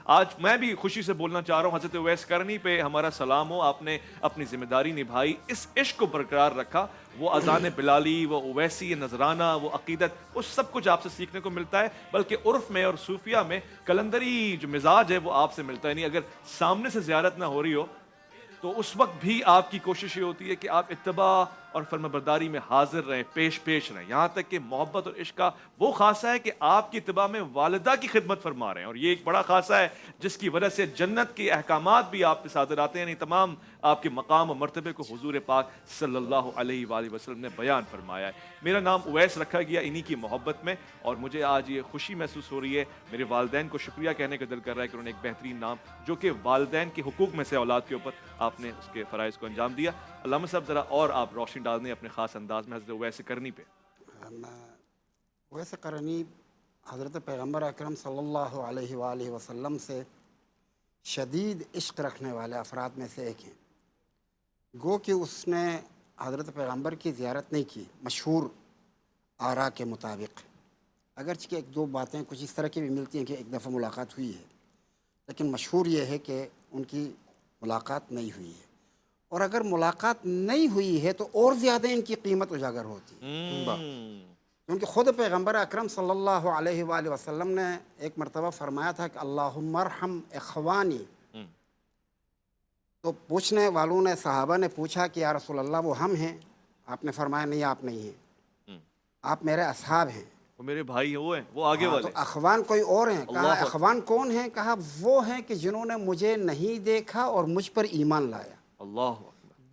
آج میں بھی خوشی سے بولنا چاہ رہا ہوں، حضرت اویس کرنی پہ ہمارا سلام ہو، آپ نے اپنی ذمہ داری نبھائی، اس عشق کو برقرار رکھا، وہ اذان بلالی، وہ اویسی نذرانہ، وہ عقیدت، وہ سب کچھ آپ سے سیکھنے کو ملتا ہے، بلکہ عرف میں اور صوفیہ میں کلندری جو مزاج ہے وہ آپ سے ملتا ہے نہیں۔ اگر سامنے سے زیارت نہ ہو رہی ہو تو اس وقت بھی آپ کی کوشش یہ ہوتی ہے کہ آپ اتباع اور فرمانبرداری میں حاضر رہیں، پیش رہیں، یہاں تک کہ محبت اور عشق کا وہ خاصہ ہے کہ آپ کی اتباع میں والدہ کی خدمت فرما رہے ہیں، اور یہ ایک بڑا خاصہ ہے جس کی وجہ سے جنت کے احکامات بھی آپ پہ صادر آتے ہیں، یعنی تمام آپ کے مقام و مرتبے کو حضور پاک صلی اللہ علیہ وآلہ وسلم نے بیان فرمایا ہے۔ میرا نام اویس رکھا گیا انہی کی محبت میں، اور مجھے آج یہ خوشی محسوس ہو رہی ہے، میرے والدین کو شکریہ کہنے کا دل کر رہا ہے کہ انہوں نے ایک بہترین نام جو کہ والدین کے حقوق میں سے اولاد کے اوپر آپ نے اس کے فرائض کو انجام دیا۔ علامہ صاحب ذرا اور آپ روشنی ڈال دیں اپنے خاص انداز میں حضرت اویس کرنی پہ۔ اویس قرنی حضرت پیغمبر اکرم صلی اللہ علیہ وآلہ وسلم سے شدید عشق رکھنے والے افراد میں سے ایک ہیں۔ گو کہ اس نے حضرت پیغمبر کی زیارت نہیں کی مشہور آراء کے مطابق، اگرچہ کہ ایک دو باتیں کچھ اس طرح کی بھی ملتی ہیں کہ ایک دفعہ ملاقات ہوئی ہے، لیکن مشہور یہ ہے کہ ان کی ملاقات نہیں ہوئی ہے، اور اگر ملاقات نہیں ہوئی ہے تو اور زیادہ ان کی قیمت اجاگر ہوتی ہے، کیونکہ خود پیغمبر اکرم صلی اللہ علیہ وآلہ وسلم نے ایک مرتبہ فرمایا تھا کہ اللہم ارحم اخوانی، تو پوچھنے والوں نے، صحابہ نے پوچھا کہ یا رسول اللہ وہ ہم ہیں؟ آپ نے فرمایا نہیں، آپ نہیں ہیں، آپ میرے اصحاب ہیں۔ وہ میرے بھائی ہیں، وہ ہیں، وہ آگے تو والے۔ اخوان کوئی اور ہیں؟ کہا اللہ اخوان کون ہیں؟ کہا وہ ہیں کہ جنہوں نے مجھے نہیں دیکھا اور مجھ پر ایمان لایا، اللہ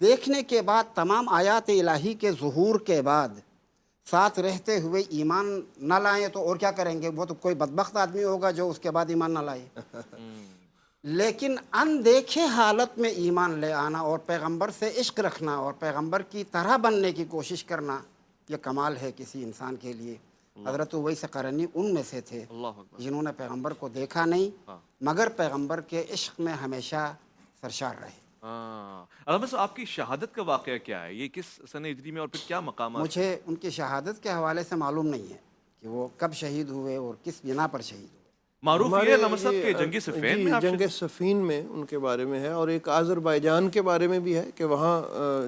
دیکھنے کے بعد تمام آیات الہی کے ظہور کے بعد ساتھ رہتے ہوئے ایمان نہ لائیں تو اور کیا کریں گے؟ وہ تو کوئی بدبخت آدمی ہوگا جو اس کے بعد ایمان نہ لائے۔ لیکن اندیکھے حالت میں ایمان لے آنا اور پیغمبر سے عشق رکھنا اور پیغمبر کی طرح بننے کی کوشش کرنا، یہ کمال ہے کسی انسان کے لیے۔ حضرت اویس قرنی ان میں سے تھے اللہ اکبر۔ جنہوں نے پیغمبر کو دیکھا نہیں مگر پیغمبر کے عشق میں ہمیشہ سرشار رہے۔ علامہ صاحب آپ کی شہادت کا واقعہ کیا ہے؟ یہ کس سنہ ہجری میں اور پھر کیا مقامات؟ مجھے ان کی شہادت کے حوالے سے معلوم نہیں ہے کہ وہ کب شہید ہوئے اور کس بنا پر شہید ہوئے۔ معروف یہ ہمارے ہے علامہ صاحب یہ کہ جنگ صفین جی میں آپ جنگ صفین میں ان کے بارے میں ہے، اور ایک آذربائیجان کے بارے میں بھی ہے کہ وہاں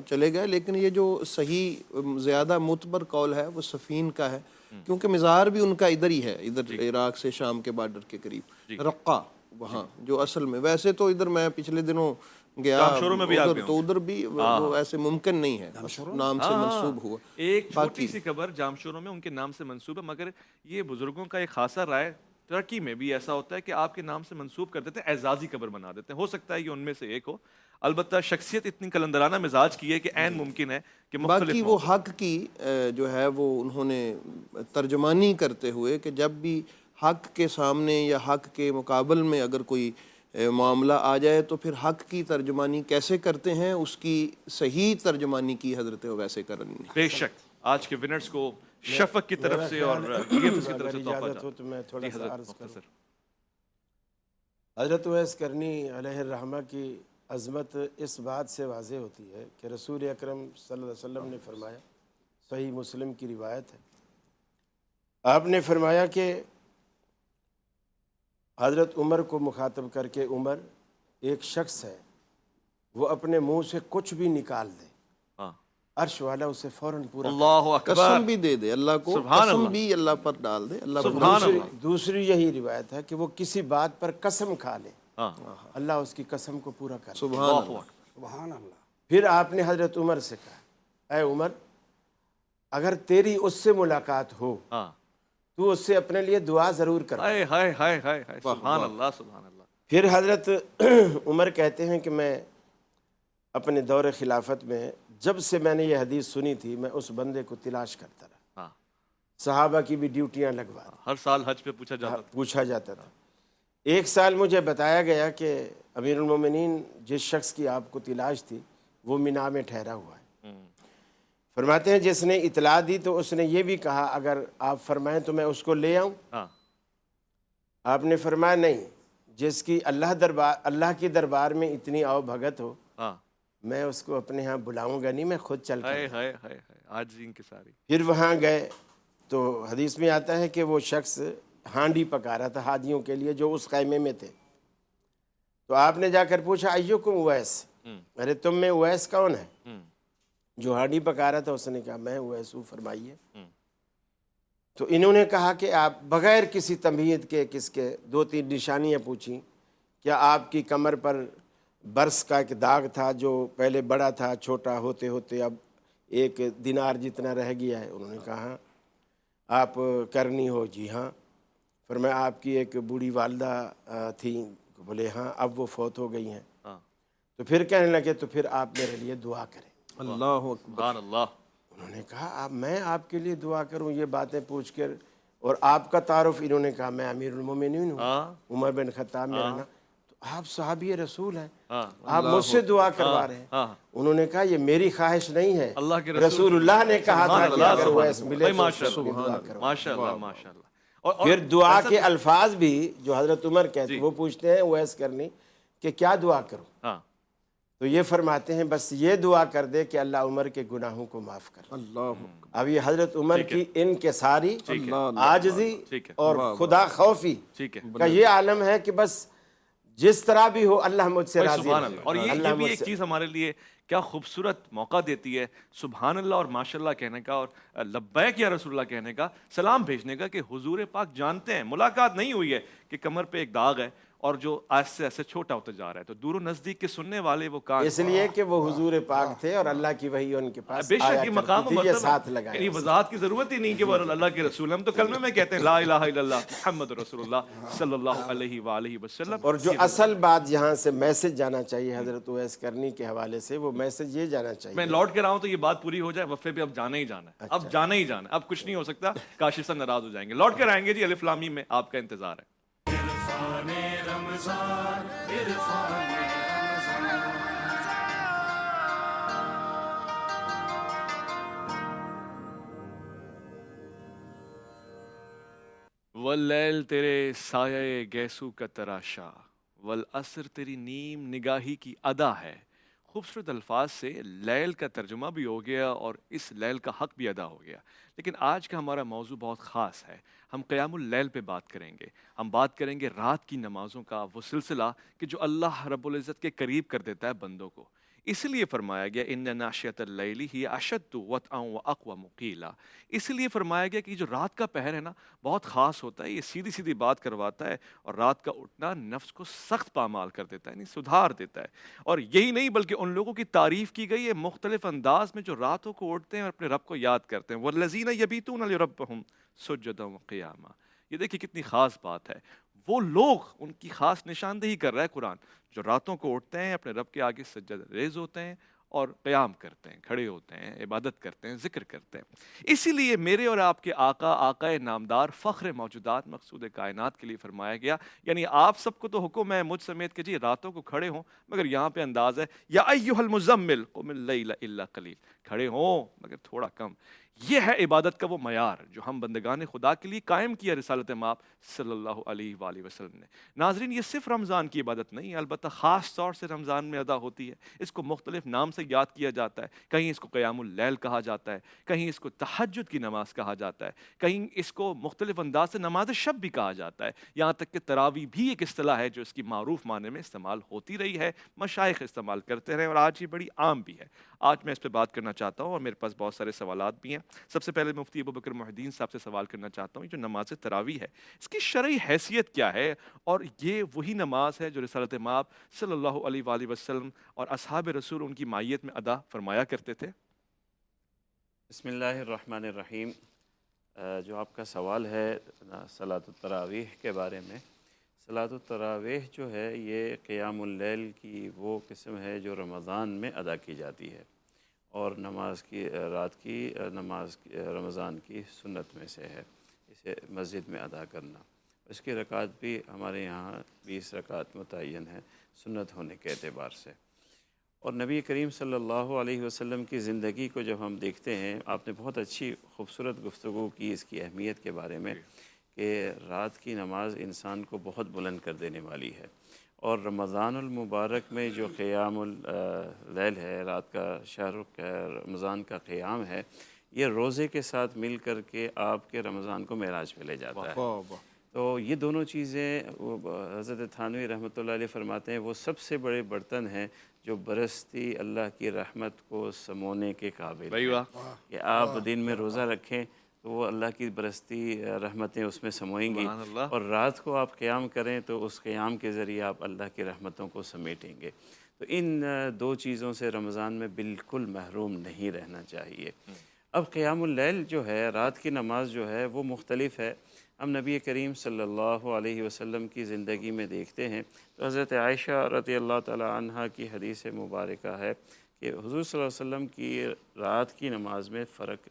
چلے گئے، لیکن یہ جو صحیح زیادہ معتبر قول ہے وہ صفین کا ہے، کیونکہ مزار بھی ان کا ادھر ہی ہے، ادھر عراق سے شام کے بارڈر کے قریب رقہ، وہاں جو اصل میں، ویسے تو ادھر میں پچھلے دنوں گیا جامشوروں میں بھی آپ ادھر، گئے تو ادھر بھی وہ ایسے ممکن نہیں ہے، نام سے منسوب ہوا۔ ایک چھوٹی سی قبر جامشوروں میں ان کے نام سے منسوب ہے، مگر یہ بزرگوں کا ایک خاصا رائے، ترکی میں بھی ایسا ہوتا ہے کہ آپ کے نام سے منسوب کر دیتے ہیں، اعزازی قبر بنا دیتے ہیں، ہو سکتا ہے یہ ان میں سے ایک ہو۔ البتہ شخصیت اتنی کلندرانہ مزاج کی ہے کہ عین ممکن ہے کہ مختلف باقی وہ حق کی جو ہے وہ انہوں نے ترجمانی کرتے ہوئے کہ جب بھی حق کے سامنے یا حق کے مقابل میں اگر کوئی معاملہ آ جائے تو پھر حق کی ترجمانی کیسے کرتے ہیں، اس کی صحیح ترجمانی کی حضرت اویس قرنی نے۔ بے شک آج کے ونرز کو شفق کی طرف سے اور گیفٹس کی طرف سے تحفہ اجازت ہو تو میں تھوڑا سا عرض کروں۔ مختصر۔ حضرت اویس کرنی علیہ الرحمہ کی عظمت اس بات سے واضح ہوتی ہے کہ رسول اکرم صلی اللہ علیہ وسلم نے فرمایا، صحیح مسلم کی روایت ہے، آپ نے فرمایا کہ حضرت عمر کو مخاطب کر کے، عمر ایک شخص ہے وہ اپنے منہ سے کچھ بھی نکال دے، عرش والا اسے فوراً پورا اللہ اکبر، قسم بھی دے دے اللہ کو، سبحان قسم اللہ، بھی اللہ پر ڈال دے، اللہ سبحان اللہ۔ دوسری یہی روایت ہے کہ وہ کسی بات پر قسم کھا لے، اللہ اس کی قسم کو پورا کر دے۔ سبحان اللہ۔ سبحان اللہ۔ پھر آپ نے حضرت عمر سے کہا، اے عمر، اگر تیری اس سے ملاقات ہو تو اس سے اپنے لیے دعا ضرور کر۔ ہائے ہائے ہائے ہائے ہائے، سبحان اللہ سبحان اللہ۔ پھر حضرت عمر کہتے ہیں کہ میں اپنے دور خلافت میں جب سے میں نے یہ حدیث سنی تھی میں اس بندے کو تلاش کرتا رہا، صحابہ کی بھی ڈیوٹیاں لگوا دی، ہر سال حج پہ پوچھا جاتا تھا۔ ایک سال مجھے بتایا گیا کہ امیر المومنین جس شخص کی آپ کو تلاش تھی وہ مینا میں ٹھہرا ہوا ہے۔ فرماتے ہیں جس نے اطلاع دی تو اس نے یہ بھی کہا اگر آپ فرمائیں تو میں اس کو لے آؤں؟ آپ نے فرمایا نہیں، جس کی اللہ کی دربار میں اتنی آؤ بھگت ہو میں اس کو اپنے ہاں بلاؤں گا نہیں، میں خود چل کر۔ پھر وہاں گئے تو حدیث میں آتا ہے کہ وہ شخص ہانڈی پکا رہا تھا حاجیوں کے لیے جو اس خیمے میں تھے، تو آپ نے جا کر پوچھا ایکم اویس، ارے تم میں اویس کون ہے؟ جو ہانڈی پکا رہا تھا اس نے کہا میں اویس ہوں، فرمائیے۔ تو انہوں نے کہا کہ آپ بغیر کسی تمہید کے کس کے 2-3 نشانیاں پوچھیں، کیا آپ کی کمر پر برس کا ایک داغ تھا جو پہلے بڑا تھا، چھوٹا ہوتے ہوتے اب 1 دینار جتنا رہ گیا ہے؟ انہوں نے کہا ہاں۔ آپ کرنی ہو؟ جی ہاں۔ فرمایا آپ کی ایک بوڑھی والدہ تھیں؟ بولے ہاں، اب وہ فوت ہو گئی ہیں۔ تو پھر کہنے لگے تو پھر آپ میرے لیے دعا کریں۔ اللہ اکبر۔ سبحان اللہ۔ انہوں نے کہا میں آپ کے لیے دعا کروں یہ باتیں پوچھ کر؟ اور آپ کا تعارف؟ انہوں نے کہا میں امیر المومنین ہوں، عمر بن خطاب میرا نام۔ تو آپ صحابی رسول ہیں، آپ مجھ سے دعا کروا رہے ہیں؟ انہوں نے کہا یہ میری خواہش نہیں ہے، اللہ کے رسول اللہ نے کہا تھا کہ اگر اویس ملے تو ماشاء اس کو دعا کرو۔ ماشاء اللہ ماشاء اللہ۔ پھر دعا کے الفاظ بھی جو حضرت عمر کہتے ہیں، وہ پوچھتے ہیں اویس کرنی کہ کیا دعا کروں؟ تو یہ فرماتے ہیں بس یہ دعا کر دے کہ اللہ عمر کے گناہوں کو معاف کر۔ اللہ اکبر۔ اب یہ حضرت عمر کی انکساری، اللہ عاجزی اور خدا خوفی ٹھیک ہے کا یہ عالم ہے کہ بس جس طرح بھی ہو اللہ مجھ سے راضی سبحان رہے۔ اللہ۔ اور یہ بھی ایک چیز ہمارے لیے کیا خوبصورت موقع دیتی ہے سبحان اللہ اور ماشاء اللہ کہنے کا، اور لبیک یا رسول اللہ کہنے کا، سلام بھیجنے کا، کہ حضور پاک جانتے ہیں ملاقات نہیں ہوئی ہے کہ کمر پہ ایک داغ ہے اور جو ایسے ایسے چھوٹا ہوتا جا رہا ہے، تو دور و نزدیک کے سننے والے وہ کان، اس لیے کہ وہ حضور پاک تھے اور اللہ کی وحی ان کے پاس بے آیا شک یہ مقام و کرتی تھی، یہ مرتبہ ساتھ ہے، لگایا۔ یعنی وضاحت کی ضرورت ہی نہیں کہ وہ اللہ کے رسول ہیں، ہم تو کلمے میں کہتے ہیں لا الہ الا اللہ محمد رسول اللہ صلی اللہ علیہ وآلہ وسلم۔ اور جو اصل بات یہاں سے میسج جانا چاہیے حضرت اویس کرنی کے حوالے سے، وہ میسج یہ جانا چاہیے۔ میں لوٹ کے رہا ہوں تو یہ بات پوری ہو جائے، وفے پہ اب جانا ہی جانا ہے، اب جانا ہی جانا ہے، اب کچھ نہیں ہو سکتا، کاشف صاحب ناراض ہو جائیں گے۔ لوٹ کر آئیں گے جی، الف لام میم میں آپ کا انتظار ہے۔ واللیل تیرے سایہ گیسو کا تراشا، والعصر تیری نیم نگاہی کی ادا ہے۔ خوبصورت الفاظ سے لیل کا ترجمہ بھی ہو گیا اور اس لیل کا حق بھی ادا ہو گیا، لیکن آج کا ہمارا موضوع بہت خاص ہے۔ ہم قیام اللیل پہ بات کریں گے، ہم بات کریں گے رات کی نمازوں کا، وہ سلسلہ کہ جو اللہ رب العزت کے قریب کر دیتا ہے بندوں کو۔ اس لیے فرمایا گیا ان ناشیۃ اللیل ہی اشد وطئا واقوم قیلا، اس لیے فرمایا گیا کہ جو رات کا پہر ہے نا بہت خاص ہوتا ہے، یہ سیدھی سیدھی بات کرواتا ہے، اور رات کا اٹھنا نفس کو سخت پامال کر دیتا ہے، یعنی سدھار دیتا ہے۔ اور یہی نہیں بلکہ ان لوگوں کی تعریف کی گئی ہے مختلف انداز میں جو راتوں کو اٹھتے ہیں اور اپنے رب کو یاد کرتے ہیں، والذین یبیتون لربہم سجدا وقیاما۔ یہ دیکھیں کتنی خاص بات ہے، وہ لوگ، ان کی خاص نشاندہی کر رہا ہے قرآن، جو راتوں کو اٹھتے ہیں، اپنے رب کے آگے سجدہ ریز ہوتے ہیں اور قیام کرتے ہیں، کھڑے ہوتے ہیں، عبادت کرتے ہیں، ذکر کرتے ہیں۔ اسی لیے میرے اور آپ کے آقا، آقا نامدار، فخر موجودات، مقصود کائنات کے لیے فرمایا گیا، یعنی آپ سب کو تو حکم ہے مجھ سمیت کہ جی راتوں کو کھڑے ہوں، مگر یہاں پہ انداز ہے یا ایھا المزمل قم اللیل الا قلیل، کھڑے ہوں مگر تھوڑا کم۔ یہ ہے عبادت کا وہ معیار جو ہم بندگان خدا کے لیے قائم کیا رسالت مآب صلی اللہ علیہ وآلہ وسلم نے۔ ناظرین، یہ صرف رمضان کی عبادت نہیں، البتہ خاص طور سے رمضان میں ادا ہوتی ہے، اس کو مختلف نام سے یاد کیا جاتا ہے، کہیں اس کو قیام اللیل کہا جاتا ہے، کہیں اس کو تہجد کی نماز کہا جاتا ہے، کہیں اس کو مختلف انداز سے نماز شب بھی کہا جاتا ہے، یہاں تک کہ تراویح بھی ایک اصطلاح ہے جو اس کی معروف معنی میں استعمال ہوتی رہی ہے، مشائخ استعمال کرتے رہے اور آج یہ بڑی عام بھی ہے۔ آج میں اس پہ بات کرنا چاہتا ہوں اور میرے پاس بہت سارے سوالات بھی ہیں۔ سب سے پہلے مفتی ابوبکر محی الدین صاحب سے سوال کرنا چاہتا ہوں، جو نماز تراویح ہے اس کی شرعی حیثیت کیا ہے، اور یہ وہی نماز ہے جو رسالت مآب صلی اللہ علیہ وآلہ وسلم اور اصحاب رسول ان کی مائیت میں ادا فرمایا کرتے تھے؟ بسم اللہ الرحمن الرحیم۔ جو آپ کا سوال ہے صلاۃ التراویح کے بارے میں، صلاۃ التراویح جو ہے یہ قیام اللیل کی وہ قسم ہے جو رمضان میں ادا کی جاتی ہے، اور نماز کی رات کی نماز رمضان کی سنت میں سے ہے، اسے مسجد میں ادا کرنا۔ اس کی رکعت بھی ہمارے یہاں 20 رکعت متعین ہے سنت ہونے کے اعتبار سے۔ اور نبی کریم صلی اللہ علیہ وسلم کی زندگی کو جب ہم دیکھتے ہیں، آپ نے بہت اچھی خوبصورت گفتگو کی اس کی اہمیت کے بارے میں، کہ رات کی نماز انسان کو بہت بلند کر دینے والی ہے، اور رمضان المبارک میں جو قیام اللیل ہے، رات کا شہر رمضان کا قیام ہے، یہ روزے کے ساتھ مل کر کے آپ کے رمضان کو معراج پہ لے جاتا ہے۔ تو یہ دونوں چیزیں حضرت تھانوی رحمۃ اللہ علیہ فرماتے ہیں وہ سب سے بڑے برتن ہیں جو برستی اللہ کی رحمت کو سمونے کے قابل بھائی ہیں، واہ، کہ آپ دن میں روزہ رکھیں تو وہ اللہ کی برستی رحمتیں اس میں سموئیں گی، سبحان اللہ۔ اور رات کو آپ قیام کریں تو اس قیام کے ذریعے آپ اللہ کی رحمتوں کو سمیٹیں گے۔ تو ان دو چیزوں سے رمضان میں بالکل محروم نہیں رہنا چاہیے۔ اب قیام اللیل جو ہے، رات کی نماز جو ہے وہ مختلف ہے۔ ہم نبی کریم صلی اللہ علیہ وسلم کی زندگی میں دیکھتے ہیں تو حضرت عائشہ رضی اللہ تعالی عنہا کی حدیث مبارکہ ہے کہ حضور صلی اللہ علیہ وسلم کی رات کی نماز میں فرق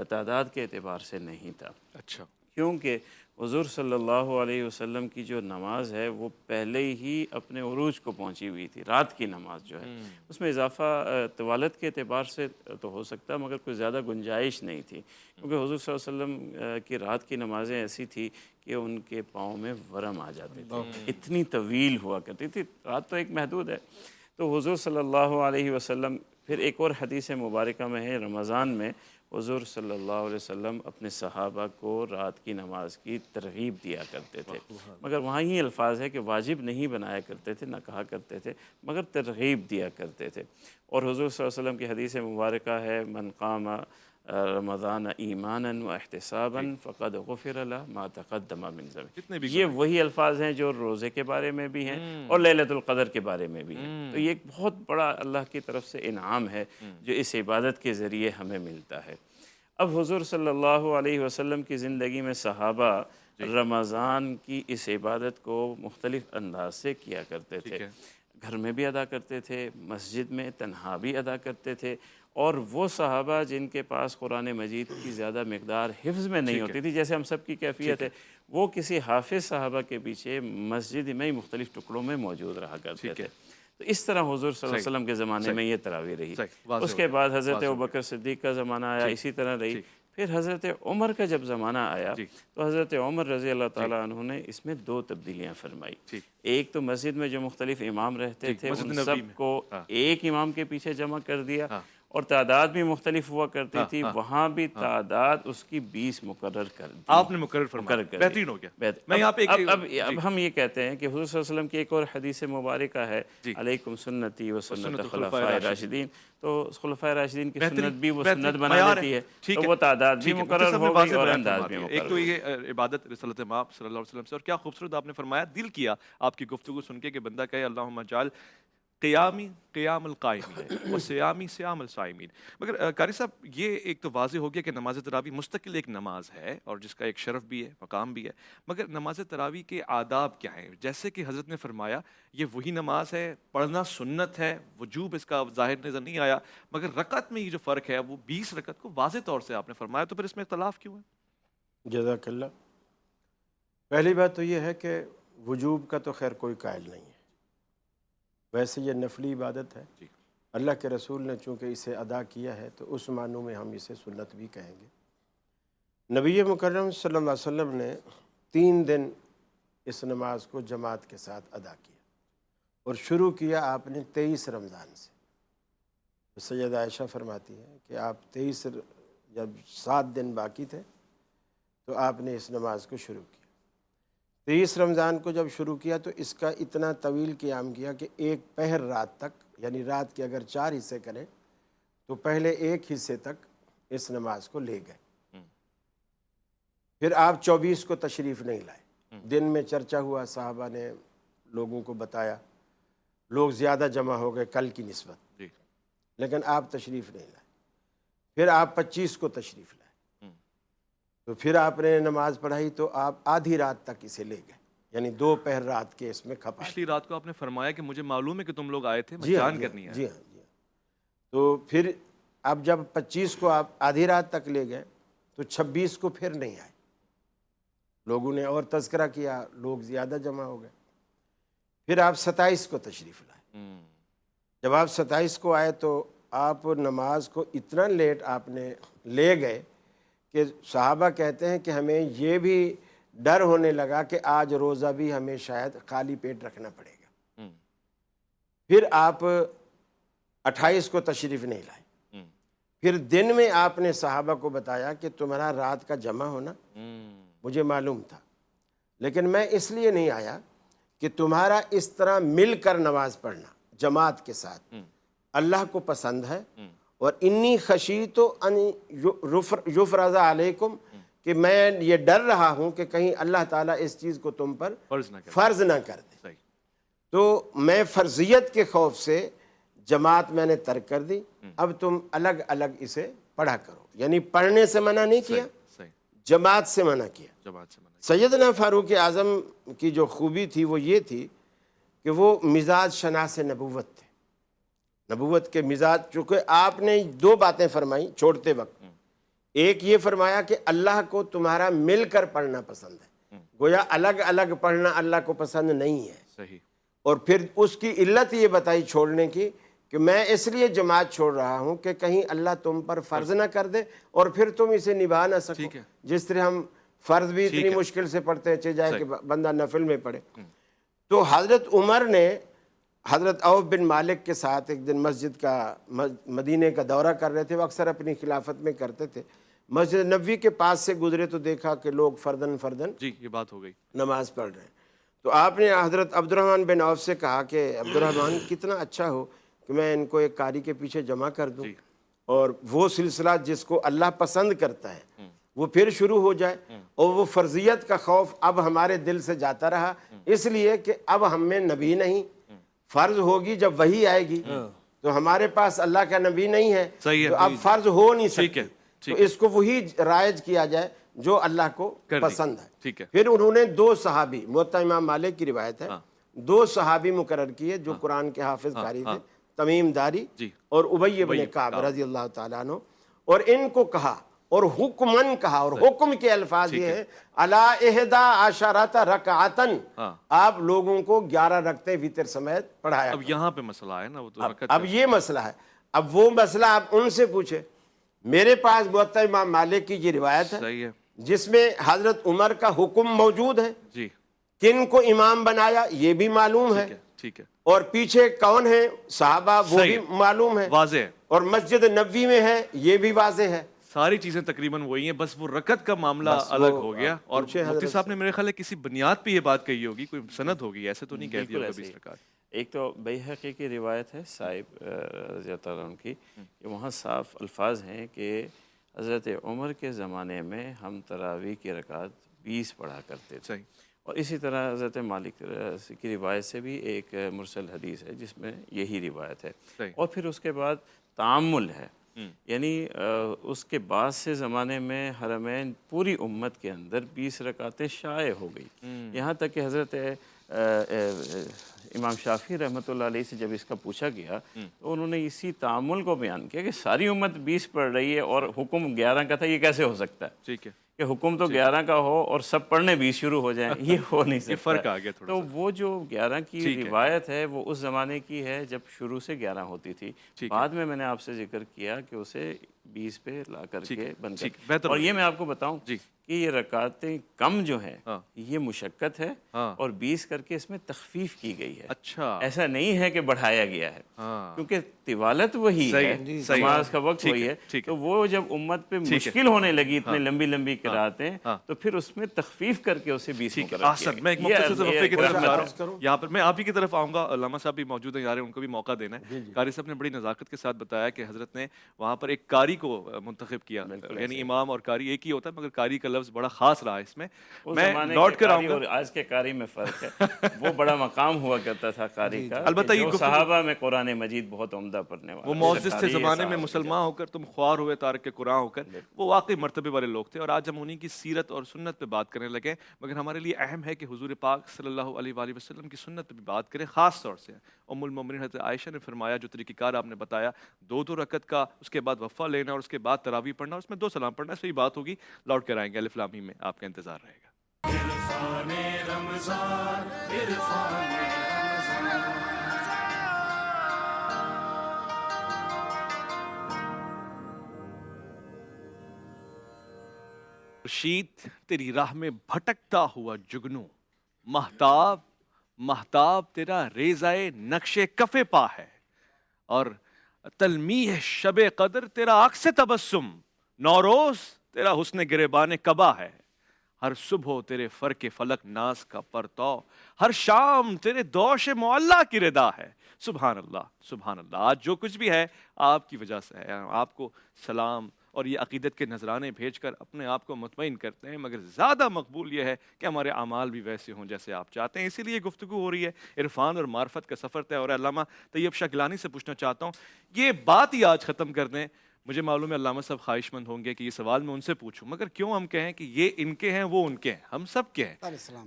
تعداد کے اعتبار سے نہیں تھا، اچھا، کیونکہ حضور صلی اللہ علیہ وسلم کی جو نماز ہے وہ پہلے ہی اپنے عروج کو پہنچی ہوئی تھی۔ رات کی نماز جو ہے اس میں اضافہ طوالت کے اعتبار سے تو ہو سکتا مگر کوئی زیادہ گنجائش نہیں تھی، کیونکہ حضور صلی اللہ علیہ وسلم کی رات کی نمازیں ایسی تھی کہ ان کے پاؤں میں ورم آ جاتے تھے، اتنی طویل ہوا کرتی تھی۔ رات تو ایک محدود ہے، تو حضور صلی اللہ علیہ وسلم، پھر ایک اور حدیث مبارکہ میں ہے رمضان میں حضور صلی اللہ علیہ وسلم اپنے صحابہ کو رات کی نماز کی ترغیب دیا کرتے تھے، مگر وہاں یہ الفاظ ہے کہ واجب نہیں بنایا کرتے تھے، نہ کہا کرتے تھے، مگر ترغیب دیا کرتے تھے۔ اور حضور صلی اللہ علیہ وسلم کی حدیث مبارکہ ہے من قام رمضان ایمانا و احتسابا فقد غفر له ما تقدم من ذنبه۔ یہ وہی الفاظ ہیں جو روزے کے بارے میں بھی ہیں اور لیلۃ القدر کے بارے میں بھی ہیں۔ تو یہ ایک بہت بڑا اللہ کی طرف سے انعام ہے جو اس عبادت کے ذریعے ہمیں ملتا ہے۔ اب حضور صلی اللہ علیہ وسلم کی زندگی میں صحابہ رمضان کی اس عبادت کو مختلف انداز سے کیا کرتے تھے، گھر میں بھی ادا کرتے تھے، مسجد میں تنہا بھی ادا کرتے تھے، اور وہ صحابہ جن کے پاس قرآن مجید کی زیادہ مقدار حفظ میں نہیں ہوتی تھی، جیسے ہم سب کی کیفیت ہے، وہ کسی حافظ صحابہ کے پیچھے مسجد میں مختلف ٹکڑوں میں موجود رہا کرتے تھے۔ تو اس طرح حضور صلی اللہ علیہ وسلم کے زمانے میں یہ تراویح رہی۔ اس کے بعد حضرت ابوبکر صدیق کا زمانہ آیا، اسی طرح رہی۔ پھر حضرت عمر کا جب زمانہ آیا تو حضرت عمر رضی اللہ تعالیٰ عنہ نے اس میں دو تبدیلیاں فرمائی۔ ایک تو مسجد میں جو مختلف امام رہتے تھے ان سب کو ایک امام کے پیچھے جمع کر دیا، اور تعداد بھی مختلف ہوا کرتی تھی، وہاں بھی تعداد اس کی 20 مقرر کر دی۔ آپ نے مقرر فرمایا، بہترین ہو گیا۔ میں یہاں پہ اب ہم یہ کہتے ہیں کہ حضور صلی اللہ علیہ وسلم کی ایک اور حدیث مبارکہ ہے علیکم سنتی و سنت خلفائے راشدین، تو خلفائے راشدین کی سنت بھی وہ سنت بنا دیتی ہے، تو وہ تعداد بھی مقرر ہو گئی اور انداز بھی مقرر۔ ایک تو یہ عبادت رسالت مآب صلی اللہ علیہ وسلم سے، اور کیا خوبصورت آپ نے فرمایا، دل کیا آپ کی گفتگو سن کے کہ بندہ کہے اللہم اجعل قیامی قیام القائمین و سیامی سیام الصائمین۔ مگر قاری صاحب یہ ایک تو واضح ہو گیا کہ نماز تراویح مستقل ایک نماز ہے اور جس کا ایک شرف بھی ہے، مقام بھی ہے، مگر نماز تراویح کے آداب کیا ہیں؟ جیسے کہ حضرت نے فرمایا یہ وہی نماز ہے، پڑھنا سنت ہے، وجوب اس کا ظاہر نظر نہیں آیا، مگر رکعت میں یہ جو فرق ہے وہ 20 رکعت کو واضح طور سے آپ نے فرمایا، تو پھر اس میں اختلاف کیوں ہے؟ جزاک اللہ۔ پہلی بات تو یہ ہے کہ وجوب کا تو خیر کوئی قائل نہیں ہے، ویسے یہ نفلی عبادت ہے، اللہ کے رسول نے چونکہ اسے ادا کیا ہے تو اس معنوں میں ہم اسے سنت بھی کہیں گے۔ نبی مکرم صلی اللہ علیہ وسلم نے 3 دن اس نماز کو جماعت کے ساتھ ادا کیا، اور شروع کیا آپ نے 23 رمضان سے۔ سیدہ عائشہ فرماتی ہے کہ آپ 23 جب 7 دن باقی تھے تو آپ نے اس نماز کو شروع کیا۔ 23 رمضان کو جب شروع کیا تو اس کا اتنا طویل قیام کیا کہ ایک پہر رات تک، یعنی رات کے اگر 4 حصے کریں تو پہلے ایک حصے تک اس نماز کو لے گئے۔ پھر آپ 24 کو تشریف نہیں لائے، دن میں چرچا ہوا، صحابہ نے لوگوں کو بتایا، لوگ زیادہ جمع ہو گئے کل کی نسبت، لیکن آپ تشریف نہیں لائے۔ پھر آپ 25 کو تشریف لائے، تو پھر آپ نے نماز پڑھائی تو آپ آدھی رات تک اسے لے گئے، یعنی 2 پہر رات کے اس میں کھپا۔ پچھلی رات کو آپ نے فرمایا کہ مجھے معلوم ہے کہ تم لوگ آئے تھے، میں جان کرنی ہے۔ جی ہاں۔ تو پھر اب جب 25 کو آپ آدھی رات تک لے گئے تو 26 کو پھر نہیں آئے، لوگوں نے اور تذکرہ کیا، لوگ زیادہ جمع ہو گئے۔ پھر آپ 27 کو تشریف لائے۔ جب آپ 27 کو آئے تو آپ نماز کو اتنا لیٹ آپ نے لے گئے کہ صحابہ کہتے ہیں کہ ہمیں یہ بھی ڈر ہونے لگا کہ آج روزہ بھی ہمیں شاید خالی پیٹ رکھنا پڑے گا۔ پھر آپ 28 کو تشریف نہیں لائے۔ پھر دن میں آپ نے صحابہ کو بتایا کہ تمہارا رات کا جمع ہونا مجھے معلوم تھا، لیکن میں اس لیے نہیں آیا کہ تمہارا اس طرح مل کر نماز پڑھنا جماعت کے ساتھ اللہ کو پسند ہے، اور انی خشیت ان یفرض علیکم، کہ میں یہ ڈر رہا ہوں کہ کہیں اللہ تعالیٰ اس چیز کو تم پر فرض نہ کر دے. صحیح. تو میں فرضیت کے خوف سے جماعت میں نے ترک کر دی. اب تم الگ الگ اسے پڑھا کرو، یعنی پڑھنے سے منع نہیں کیا، صحیح. جماعت سے منع کیا. جماعت سے منع. سیدنا فاروق اعظم کی جو خوبی تھی وہ یہ تھی کہ وہ مزاج شناس نبوت تھے. نبوت کے مزاج، چونکہ آپ نے دو باتیں فرمائیں چھوڑتے وقت. ایک یہ فرمایا کہ اللہ کو تمہارا مل کر پڑھنا پسند ہے، گویا الگ الگ پڑھنا اللہ کو پسند نہیں ہے. صحیح. اور پھر اس کی علت یہ بتائی چھوڑنے کی کہ میں اس لیے جماعت چھوڑ رہا ہوں کہ کہیں اللہ تم پر فرض نہ کر دے اور پھر تم اسے نبھا نہ سکو. ٹھیک ہے. جس طرح ہم فرض بھی اتنی مشکل سے پڑھتے ہیں، چاہے کہ بندہ نفل میں پڑھے. تو حضرت عمر نے حضرت عوف بن مالک کے ساتھ ایک دن مسجد کا مدینے کا دورہ کر رہے تھے، وہ اکثر اپنی خلافت میں کرتے تھے. مسجد نبوی کے پاس سے گزرے تو دیکھا کہ لوگ فردن فردن جی یہ بات ہو گئی. نماز پڑھ رہے ہیں. تو آپ نے حضرت عبد الرحمن بن عوف سے کہا کہ عبد الرحمن کتنا اچھا ہو کہ میں ان کو ایک قاری کے پیچھے جمع کر دوں، اور وہ سلسلہ جس کو اللہ پسند کرتا ہے وہ پھر شروع ہو جائے. اور وہ فرضیت کا خوف اب ہمارے دل سے جاتا رہا، اس لیے کہ اب ہم میں نبی نہیں. فرض ہوگی جب وہی آئے گی، تو ہمارے پاس اللہ کا نبی نہیں ہے تو اب فرض ہو نہیں سکتی. تو اس کو وہی رائج کیا جائے جو اللہ کو پسند ہے. پھر انہوں نے دو صحابی، موطا امام مالک کی روایت ہے، دو صحابی مقرر کیے جو قرآن کے حافظ قاری تھے، تمیم داری اور ابی بن کعب رضی اللہ تعالیٰ عنہ. اور ان کو کہا اور حکمن کہا، اور حکم کے الفاظ یہ ہے الا احدا عشرۃ رکعتن، آپ لوگوں کو 11 رکعتیں وتر سمیت پڑھایا. اب یہاں پہ مسئلہ ہے نا، وہ تو اب یہ مسئلہ ہے. اب وہ مسئلہ آپ ان سے پوچھے. میرے پاس موطا امام مالک کی یہ روایت ہے جس میں حضرت عمر کا حکم موجود ہے، جی کن کو امام بنایا یہ بھی معلوم ہے، ٹھیک ہے، اور پیچھے کون ہے صحابہ وہ بھی معلوم ہے، واضح ہے، اور مسجد نبوی میں ہے یہ بھی واضح ہے. ساری چیزیں تقریباً وہی ہیں، بس وہ رکعت کا معاملہ الگ ہو گیا. اور مفتی صاحب نے میرے خیال ہے کسی بنیاد پہ یہ بات کہی ہوگی، کوئی سند ہوگی، ایسے تو نہیں کہہ دیا ہوگا 20 رکعت. ایک تو بیہقی کی روایت ہے صاحب رضی اللہ عنہ کی، کہ وہاں صاف الفاظ ہیں کہ حضرت عمر کے زمانے میں ہم تراویح کی رکعت 20 پڑھا کرتے تھے. اور اسی طرح حضرت مالک کی روایت سے بھی ایک مرسل حدیث ہے جس میں یہی روایت ہے. اور پھر اس کے بعد تعامل ہے، یعنی اس کے بعد سے زمانے میں حرمین پوری امت کے اندر 20 رکعتیں شائع ہو گئی. یہاں تک کہ حضرت امام شافعی رحمۃ اللہ علیہ سے جب اس کا پوچھا گیا تو انہوں نے اسی تعامل کو بیان کیا کہ ساری امت 20 پڑھ رہی ہے اور حکم 11 کا تھا، یہ کیسے ہو سکتا ہے؟ ٹھیک ہے کہ حکم تو 11 کا ہو اور سب پڑھنے 20 شروع ہو جائیں، یہ ہو نہیں سکتا. یہ فرق آ گیا تھوڑا. تو وہ جو 11 کی روایت ہے وہ اس زمانے کی ہے جب شروع سے 11 ہوتی تھی. بعد میں نے آپ سے ذکر کیا کہ اسے 20 پہ لا کر کے بن کر. اور یہ میں آپ کو بتاؤں کہ یہ رکعتیں کم جو ہیں یہ مشقت ہے، اور 20 کر کے اس میں تخفیف کی گئی ہے. اچھا، ایسا نہیں ہے کہ بڑھایا گیا ہے، کیونکہ طوالت وہی ہے، نماز کا وقت وہی ہے. تو وہ جب امت پہ مشکل ہونے لگی اتنے لمبی لمبی قراتیں تو پھر اس میں تخفیف کر کے اسے 20 مقرر کیا. میں ایک مختصر سے وقفے کی طرف جا رہا ہوں. یہاں پر میں آپ ہی کی طرف آؤں گا، علامہ صاحب بھی موجود ہیں یار، ان کو بھی موقع دینا ہے. قاری صاحب نے بڑی نزاکت کے ساتھ بتایا کہ حضرت نے وہاں پر ایک قاری کو منتخب کیا، یعنی امام اور قاری ایک ہی ہوتا ہے، مگر قاری کا لفظ بڑا خاص رہا اس میں. میں لوٹ کر آؤں گا. آج کے قاری میں فرق ہے، وہ بڑا مقام ہوا کرتا تھا قاری کا. البتہ یہ صحابہ میں قرآن مجید بہت عمدہ پڑھنے والے، وہ معزز تھے زمانے میں، مسلمان ہو کر تم خوار ہوئے تارک قرآن ہو کر، وہ واقعی مرتبے والے لوگ تھے. اور آج ہم انہیں کی سیرت اور سنت پہ بات کرنے لگے، مگر ہمارے لیے اہم ہے کہ حضور پاک صلی اللہ علیہ وآلہ وسلم کی سنت پہ بھی بات کریں. خاص طور سے ام المومنین حضرت عائشہ نے فرمایا، جو طریقہ کار آپ نے بتایا، 2 رکعت کا، اس کے بعد وفا لینا اور اس کے بعد تراویح پڑھنا، اس میں 2 سلام پڑھنا، اس پہ بات ہوگی. لوٹ کر آئیں گے. الف لام میم میں آپ کا انتظار رہے گا. خورشید تیری راہ میں بھٹکتا ہوا جگنو، مہتاب مہتاب تیرا ریزائے نقش کف پا ہے، اور تلمیح شب قدر تیرا عکس تبسم، نوروز تیرا حسن گریبان قبا ہے. ہر صبح تیرے فرق فلک ناز کا پرتو، ہر شام تیرے دوش معلا کی ردا ہے۔ سبحان اللہ، سبحان اللہ۔ آج جو کچھ بھی ہے آپ کی وجہ سے ہے۔ آپ کو سلام اور یہ عقیدت کے نذرانے بھیج کر اپنے آپ کو مطمئن کرتے ہیں، مگر زیادہ مقبول یہ ہے کہ ہمارے اعمال بھی ویسے ہوں جیسے آپ چاہتے ہیں۔ اسی لیے گفتگو ہو رہی ہے، عرفان اور معرفت کا سفر طے۔ اور علامہ طیب شاہ گیلانی سے پوچھنا چاہتا ہوں، یہ بات ہی آج ختم کر دیں۔ مجھے معلوم ہے علامہ صاحب خواہش مند ہوں گے کہ یہ سوال میں ان سے پوچھوں، مگر کیوں ہم کہیں کہ یہ ان کے ہیں وہ ان کے ہیں، ہم سب کے ہیں۔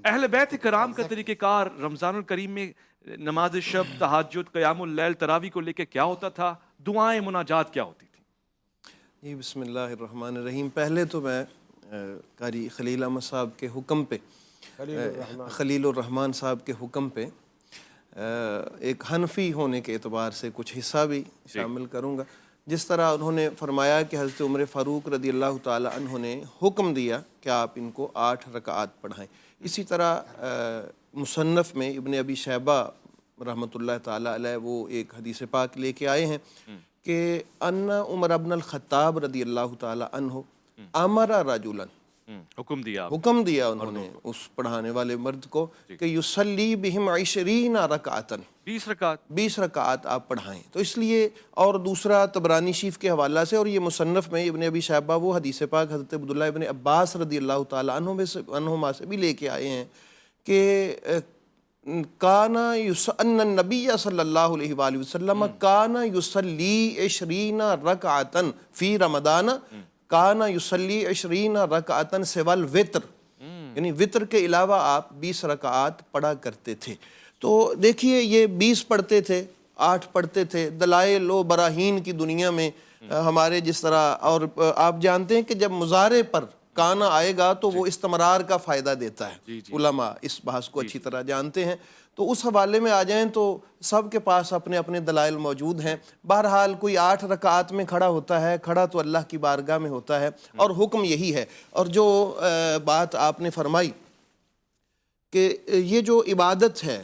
اہل بیت کرام کا طریقہ کار رمضان الکریم میں نماز شب، تہجد، قیام اللیل، تراویح کو لے کے کیا ہوتا تھا؟ دعائیں، مناجات کیا ہوتی تھی؟ جی بسم اللہ الرحمن الرحیم۔ پہلے تو میں قاری خلیل احمد صاحب کے حکم پہ، خلیل الرحمن صاحب کے حکم پہ ایک حنفی ہونے کے اعتبار سے کچھ حصہ بھی شامل کروں گا۔ جس طرح انہوں نے فرمایا کہ حضرت عمر فاروق رضی اللہ تعالی عنہ نے حکم دیا کہ آپ ان کو 8 رکعات پڑھائیں، اسی طرح مصنف میں ابن ابی شیبہ رحمۃ اللہ تعالی علیہ وہ ایک حدیث پاک لے کے آئے ہیں کہ ان عمر ابن الخطاب رضی اللہ تعالی عنہ امر رجلا، حکم دیا انہوں نے اس پڑھانے والے مرد کو کہ یصلی بہم 20 رکعتا، 20 رکعات آپ پڑھائیں۔ تو اس لیے، اور دوسرا طبرانی شریف کے حوالہ سے، اور یہ مصنف میں ابن ابی شیبہ وہ حدیث پاک حضرت عبداللہ ابن عباس رضی اللہ تعالی عنہما سے بھی لے کے آئے ہیں کہ ان النبی صلی اللہ علیہ وآلہ وسلم کان یصلی 20 رکعتا فی رمضان، کان یصلی 20 رکعتا سوى الوتر، یعنی وطر کے علاوہ آپ 20 رکعات پڑھا کرتے تھے۔ تو دیکھیے یہ 20 پڑھتے تھے، 8 پڑھتے تھے، دلائل و براہین کی دنیا میں ہمارے جس طرح، اور آپ جانتے ہیں کہ جب مضارع پر کانا آئے گا تو وہ استمرار کا فائدہ دیتا ہے، علماء اس بحث کو اچھی طرح جانتے ہیں۔ تو اس حوالے میں آ جائیں تو سب کے پاس اپنے اپنے دلائل موجود ہیں۔ بہرحال کوئی 8 رکعات میں کھڑا ہوتا ہے، کھڑا تو اللہ کی بارگاہ میں ہوتا ہے، اور حکم یہی ہے۔ اور جو بات آپ نے فرمائی کہ یہ جو عبادت ہے،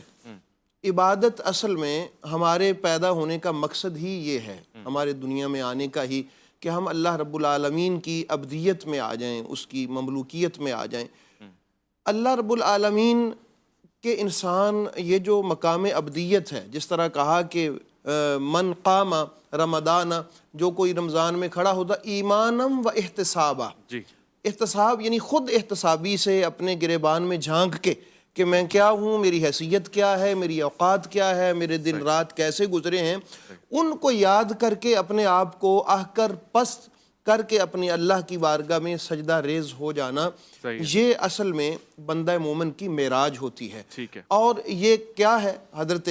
عبادت اصل میں ہمارے پیدا ہونے کا مقصد ہی یہ ہے، ہمارے دنیا میں آنے کا ہی، کہ ہم اللہ رب العالمین کی عبدیت میں آ جائیں، اس کی مملوکیت میں آ جائیں۔ اللہ رب العالمین کہ انسان یہ جو مقام عبدیت ہے، جس طرح کہا کہ من قام رمضان، جو کوئی رمضان میں کھڑا ہوتا ایمانم و احتسابا، احتساب یعنی خود احتسابی سے اپنے گریبان میں جھانک کے کہ میں کیا ہوں، میری حیثیت کیا ہے، میری اوقات کیا ہے، میرے دن رات کیسے گزرے ہیں، ان کو یاد کر کے اپنے آپ کو آہ کر پست کر کے اپنی اللہ کی بارگاہ میں سجدہ ریز ہو جانا، یہ اصل میں بندہ مومن کی معراج ہوتی ہے۔ اور یہ کیا ہے، حضرت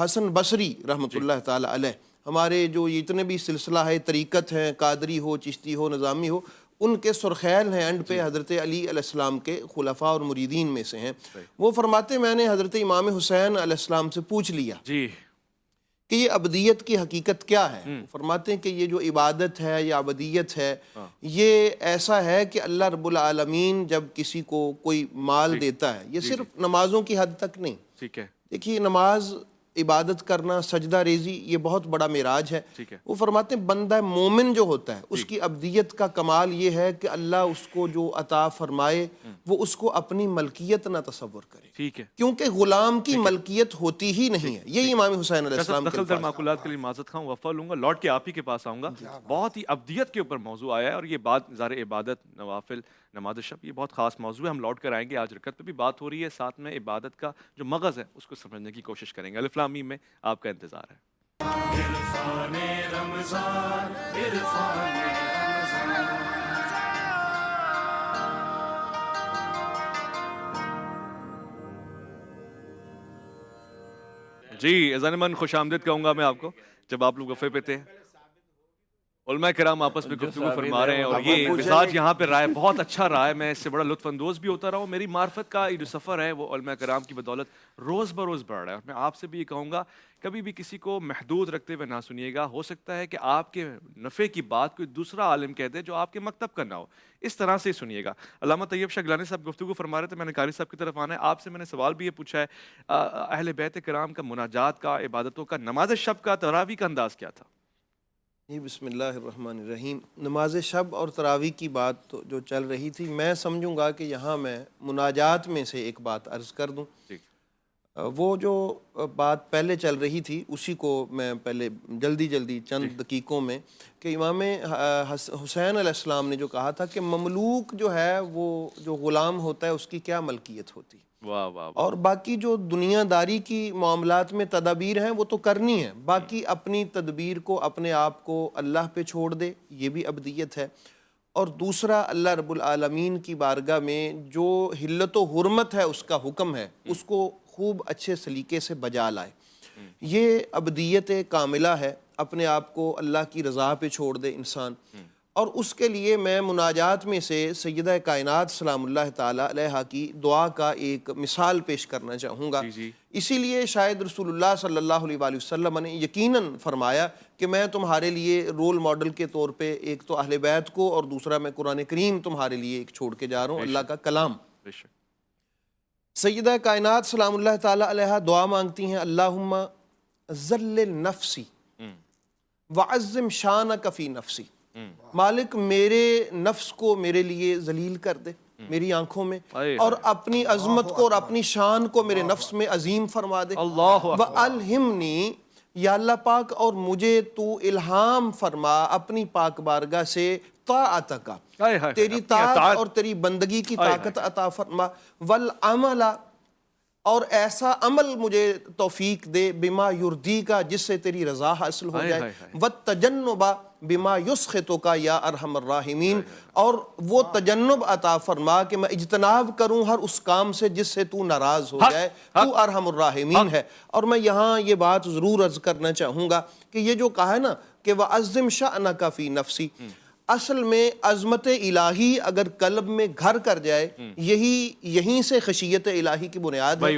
حسن بصری رحمۃ اللہ تعالی علیہ، ہمارے جو اتنے بھی سلسلہ ہے طریقت ہیں، قادری ہو، چشتی ہو، نظامی ہو، ان کے سرخیل ہیں اینڈ پہ حضرت علی علیہ السلام کے خلفاء اور مریدین میں سے ہیں۔ وہ فرماتے میں نے حضرت امام حسین علیہ السلام سے پوچھ لیا کہ یہ عبدیت کی حقیقت کیا ہے۔ فرماتے ہیں کہ یہ جو عبادت ہے یا عبدیت ہے، یہ ایسا ہے کہ اللہ رب العالمین جب کسی کو کوئی مال دیتا ہے، یہ صرف نمازوں کی حد تک نہیں، دیکھیے نماز، عبادت کرنا، سجدہ ریزی، یہ بہت بڑا معراج ہے۔ وہ فرماتے ہیں بندہ مومن جو ہوتا ہے اس کی عبدیت کا کمال یہ ہے کہ اللہ اس کو جو عطا فرمائے وہ اس کو اپنی ملکیت نہ تصور کرے، کیونکہ غلام کی ملکیت ہوتی ہی نہیں ہے۔ یہی امام حسین علیہ السلام کے دخل معقولات کے لیے معذرت خواہ، وفا لوں گا، لوٹ کے آپ ہی کے پاس آؤں گا۔ بہت ہی عبدیت کے اوپر موضوع آیا ہے، اور یہ بات ظاہر عبادت، نوافل، نماز شب، یہ بہت خاص موضوع ہے، ہم لوٹ کر آئیں گے۔ آج رکعت پہ بھی بات ہو رہی ہے، ساتھ میں عبادت کا جو مغز ہے اس کو سمجھنے کی کوشش کریں گے۔ الف لام میم میں آپ کا انتظار ہے۔ عرفان رمضان، عرفان رمضان۔ جی اذان من خوش آمدید کہوں گا میں آپ کو، جب آپ لوگ وفے پہ تھے، علماء کرام آپس میں گفتگو فرما رہے ہیں، اور یہ مزاج یہاں پہ رہا ہے، بہت اچھا رہا ہے، میں اس سے بڑا لطف اندوز بھی ہوتا رہا ہوں۔ میری معرفت کا یہ جو سفر ہے وہ علماء کرام کی بدولت روز بروز بڑھ رہا ہے، اور میں آپ سے بھی یہ کہوں گا کبھی بھی کسی کو محدود رکھتے ہوئے نہ سنیے گا۔ ہو سکتا ہے کہ آپ کے نفع کی بات کوئی دوسرا عالم کہہ دے جو آپ کے مکتب کا نہ ہو، اس طرح سے سنیے گا۔ علامہ طیب شاہ گیلانی صاحب گفتگو فرما رہے تھے، میں نے قاری صاحب کی طرف آنا ہے، آپ سے میں نے سوال بھی یہ پوچھا ہے، اہل بیت کرام کا مناجات کا، عبادتوں کا، نماز شب کا، تراویح کا انداز کیا تھا؟ جی بسم اللہ الرحمن الرحیم. نماز شب اور تراویح کی بات تو جو چل رہی تھی، میں سمجھوں گا کہ یہاں میں مناجات میں سے ایک بات عرض کر دوں. جی وہ جو بات پہلے چل رہی تھی اسی کو میں پہلے جلدی چند دقیقوں میں، کہ امام حسین علیہ السلام نے جو کہا تھا کہ مملوک جو ہے وہ جو غلام ہوتا ہے اس کی کیا ملکیت ہوتی، واہ واہ. اور باقی جو دنیا داری کی معاملات میں تدابیر ہیں وہ تو کرنی ہے، باقی اپنی تدبیر کو اپنے آپ کو اللہ پہ چھوڑ دے، یہ بھی ابدیت ہے. اور دوسرا، اللہ رب العالمین کی بارگاہ میں جو حلت و حرمت ہے اس کا حکم ہے اس کو خوب اچھے سلیقے سے بجا لائے. یہ ابدیت کاملہ ہے، اپنے آپ کو اللہ کی رضا پہ چھوڑ دے انسان. اور اس کے لیے میں مناجات میں سے سیدہ کائنات سلام اللہ تعالیٰ علیہا کی دعا کا ایک مثال پیش کرنا چاہوں گا. اسی لیے شاید رسول اللہ صلی اللہ علیہ وآلہ وسلم نے یقیناً فرمایا کہ میں تمہارے لیے رول ماڈل کے طور پہ ایک تو اہل بیت کو اور دوسرا میں قرآن کریم تمہارے لیے ایک چھوڑ کے جا رہا ہوں، اللہ کا کلام. سیدہ کائنات سلام اللہ تعالیٰ علیہا دعا مانگتی ہیں، اللہم ذلل نفسی وعظم شانک فی نفسی. مالک میرے نفس کو میرے لیے ذلیل کر دے میری آنکھوں میں، اور اپنی عظمت کو اور اپنی شان کو میرے نفس میں عظیم فرما دے. وَأَلْهِمْنِي، یا اللہ پاک اور مجھے تو الہام فرما اپنی پاک بارگاہ سے طاعتک، تیری طاعت اور تیری بندگی کی طاقت عطا فرما. والعمل، اور ایسا عمل مجھے توفیق دے بما یردیک، جس سے تیری رضا حاصل ہو جائے. والتجنب بما یسخطک یا ارحم الراحمین، اور وہ تجنب عطا فرما کہ میں اجتناب کروں ہر اس کام سے جس سے تو ناراض ہو جائے، تو ارحم الراحمین ہے. اور میں یہاں یہ بات ضرور عرض کرنا چاہوں گا کہ یہ جو کہا ہے نا کہ وَعَظِّمْ شَأْنَكَ فِي نَفْسِي، اصل میں عظمت الہی اگر قلب میں گھر کر جائے، یہیں سے خشیت الہی کی بنیاد ہے.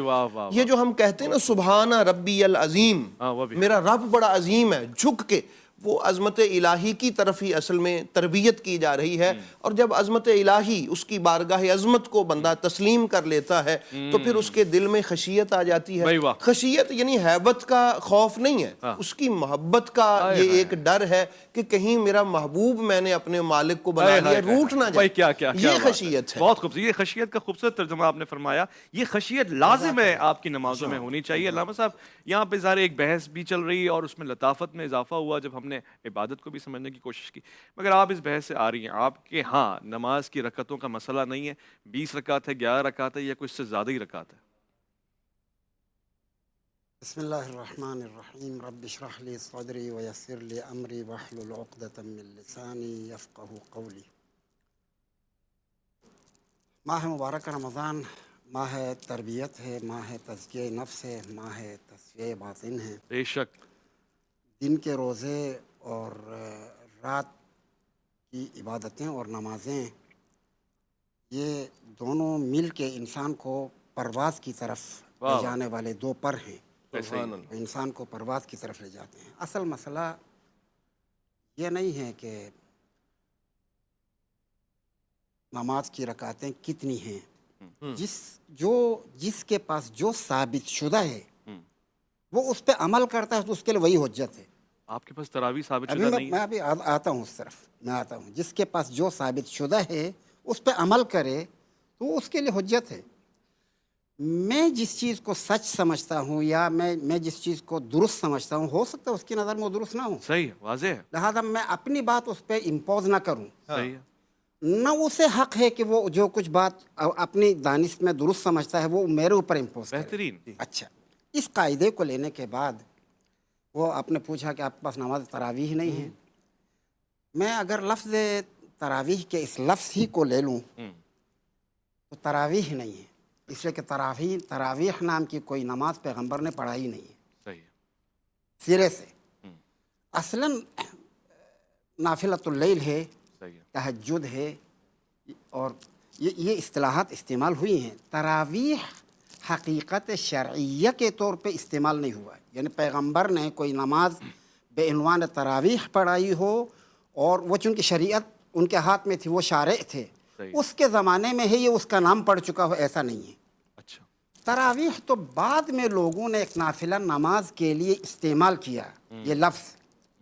یہ جو ہم کہتے ہیں نا سبحان ربی العظیم، میرا رب بڑا عظیم ہے، جھک کے وہ عظمت الہی کی طرف ہی اصل میں تربیت کی جا رہی ہے. اور جب عظمت الہی، اس کی بارگاہ عظمت کو بندہ تسلیم کر لیتا ہے تو پھر اس کے دل میں خشیت آ جاتی ہے. خشیت یعنی ہیبت کا خوف نہیں ہے، اس کی محبت کا یہ ایک ڈر ہے کہ کہیں میرا محبوب میں نے اپنے مالک کو بنا لیا، روٹ نہ جائے. یہ خشیت ہے. بہت خوبصورت، یہ خشیت کا خوبصورت ترجمہ آپ نے فرمایا. یہ خشیت لازم ہے آپ کی نمازوں میں ہونی چاہیے. علامہ صاحب، یہاں پہ ظاہر ایک بحث بھی چل رہی ہے اور اس میں لطافت میں اضافہ ہوا جب ہم نے عبادت کو بھی سمجھنے کی کوشش کی. مگر آپ اس بحث سے آ رہی ہیں، آپ کے ہاں نماز کی رکعتوں کا مسئلہ نہیں ہے، 20 رکعت ہے، 11 رکعت ہے، یا کوئی اس سے زیادہ ہی رکعت ہے. بسم اللہ الرحمن الرحیم. رب اشرح لی صدری ویسر لی امری واحلل عقدۃ من لسانی یفقہوا قولی. ماہ مبارک رمضان ماہ تربیت ہے، ماہ تزکیہ نفس ہے، ماہ تصفیہ باطن ہے. بے شک. دن کے روزے اور رات کی عبادتیں اور نمازیں، یہ دونوں مل کے انسان کو پرواز کی طرف لے جانے والے دو پر ہیں، انسان کو پرواز کی طرف لے جاتے ہیں. اصل مسئلہ یہ نہیں ہے کہ نماز کی رکعتیں کتنی ہیں. جس کے پاس جو ثابت شدہ ہے وہ اس پہ عمل کرتا ہے تو اس کے لیے وہی حجت ہے. آپ کے پاس تراویح ثابت شدہ نہیں ہے؟ میں ابھی آتا ہوں اس طرف، میں آتا ہوں. جس کے پاس جو ثابت شدہ ہے اس پہ عمل کرے تو اس کے لیے حجت ہے. میں جس چیز کو سچ سمجھتا ہوں یا میں جس چیز کو درست سمجھتا ہوں، ہو سکتا ہے اس کی نظر میں وہ درست نہ ہوں. صحیح ہے، واضح ہے. لہٰذا میں اپنی بات اس پہ امپوز نہ کروں. صحیح ہے. نہ اسے حق ہے کہ وہ جو کچھ بات اپنی دانش میں درست سمجھتا ہے وہ میرے اوپر امپوز کرے. بہترین. اچھا، اس قاعدے کو لینے کے بعد وہ آپ نے پوچھا کہ آپ کے پاس نماز تراویح نہیں ہے. میں اگر لفظ تراویح کے اس لفظ ہی کو لے لوں تو تراویح نہیں ہے، اس لیے کہ تراویح نام کی کوئی نماز پیغمبر نے پڑھائی نہیں ہے. صحیح ہے. سرے سے اصلاً نافلۃ اللیل ہے، تہجد ہے، اور یہ اصطلاحات استعمال ہوئی ہیں. تراویح حقیقت شرعیہ کے طور پہ استعمال نہیں ہوا ہے. یعنی پیغمبر نے کوئی نماز بے عنوان تراویح پڑھائی ہو، اور وہ چونکہ شریعت ان کے ہاتھ میں تھی، وہ شارع تھے، اس کے زمانے میں ہے یہ اس کا نام پڑ چکا ہو، ایسا نہیں ہے. اچھا. تراویح تو بعد میں لوگوں نے ایک نافلہ نماز کے لیے استعمال کیا یہ لفظ.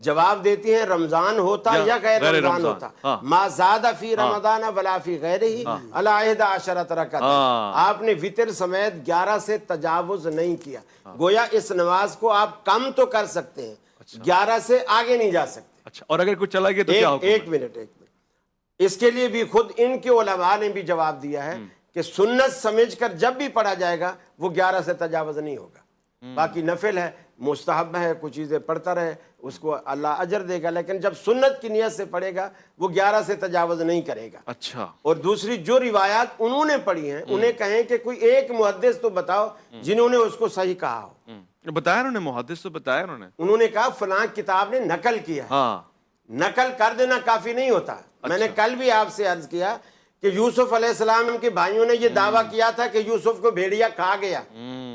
جواب دیتی ہیں رمضان ہوتا یا غیر غیر رمضان رمضان، ہوتا، ہاں۔ ما زاد فی رمضان ولا فی غیرہ الا 11 رکعت، آپ نے وطر سمیت 11 سے تجاوز نہیں کیا، گویا اس نماز کو آپ کم تو کر سکتے ہیں، 11 سے آگے نہیں جا سکتے۔ اچھا، اور اگر کوئی چلا گیا تو کیا حکم ہے؟ ایک منٹ اس کے لیے بھی خود ان کے علماء نے بھی جواب دیا ہے کہ سنت سمجھ کر جب بھی پڑھا جائے گا وہ 11 سے تجاوز نہیں ہوگا، باقی نفل ہے، مستحب ہے، کچھ چیزیں پڑھتا رہے، اس کو اللہ اجر دے گا، لیکن جب سنت کی نیت سے پڑھے گا وہ 11 سے تجاوز نہیں کرے گا۔ اچھا، اور دوسری جو روایات انہوں نے پڑھی ہیں انہیں کہیں کہ کوئی ایک محدث تو بتاؤ جنہوں نے اس کو صحیح کہا ہو۔ بتایا انہوں نے، محدث تو بتایا انہوں نے کہا فلاں کتاب نے نقل کیا ہے، ہاں، نقل کر دینا کافی نہیں ہوتا۔ میں نے کل بھی آپ سے عرض کیا کہ یوسف علیہ السلام کے بھائیوں نے یہ دعویٰ کیا تھا کہ یوسف کو بھیڑیا کھا گیا،